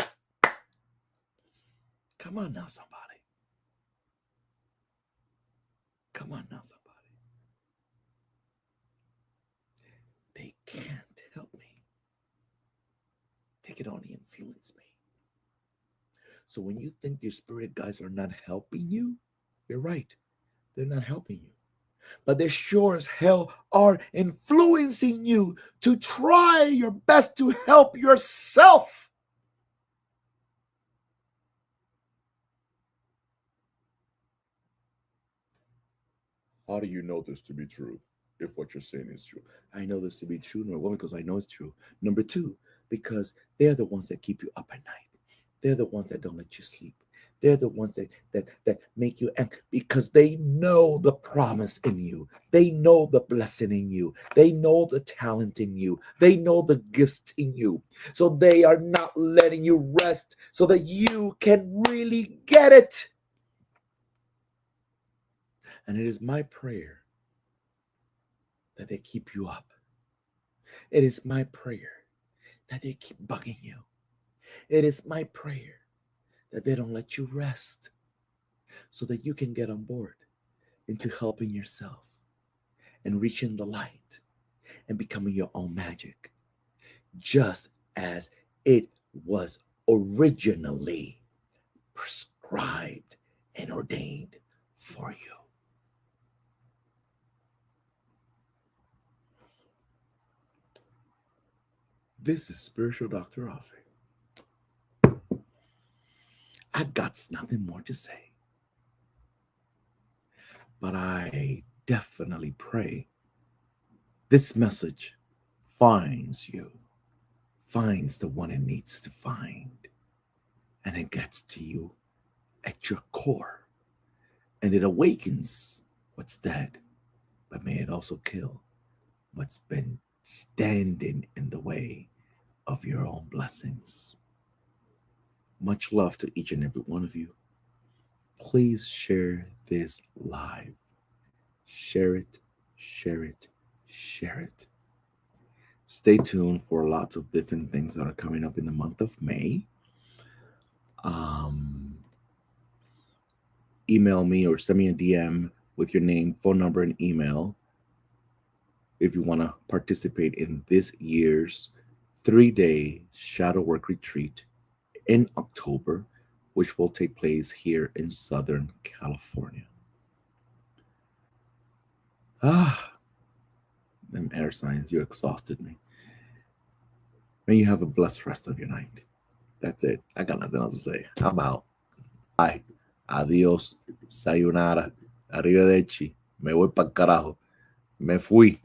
Come on now, somebody. Come on now, somebody. They can't help me. They can only influence me. So when you think your spirit guides are not helping you, you're right. They're not helping you. But they sure as hell are influencing you to try your best to help yourself. How do you know this to be true if what you're saying is true? I know this to be true, number one, because I know it's true. Number two, because they're the ones that keep you up at night. They're the ones that don't let you sleep. They're the ones that make you act because they know the promise in you. They know the blessing in you. They know the talent in you. They know the gifts in you. So they are not letting you rest so that you can really get it. And it is my prayer that they keep you up. It is my prayer that they keep bugging you. It is my prayer that they don't let you rest so that you can get on board into helping yourself and reaching the light and becoming your own magic, just as it was originally prescribed and ordained for you. This is Spiritual Dr. Afi. I got nothing more to say. But I definitely pray this message finds you, finds the one it needs to find, and it gets to you at your core, and it awakens what's dead, but may it also kill what's been standing in the way of your own blessings. Much love to each and every one of you. Please share this live. Share it, share it, share it. Stay tuned for lots of different things that are coming up in the month of May. Email me or send me a DM with your name, phone number, and email if you want to participate in this year's 3-day shadow work retreat in October, which will take place here in Southern California. Them air signs, you exhausted me. May you have a blessed rest of your night. That's it. I got nothing else to say. I'm out. Bye. Adiós, sayonara, arrivederci, me voy para el carajo, me fui.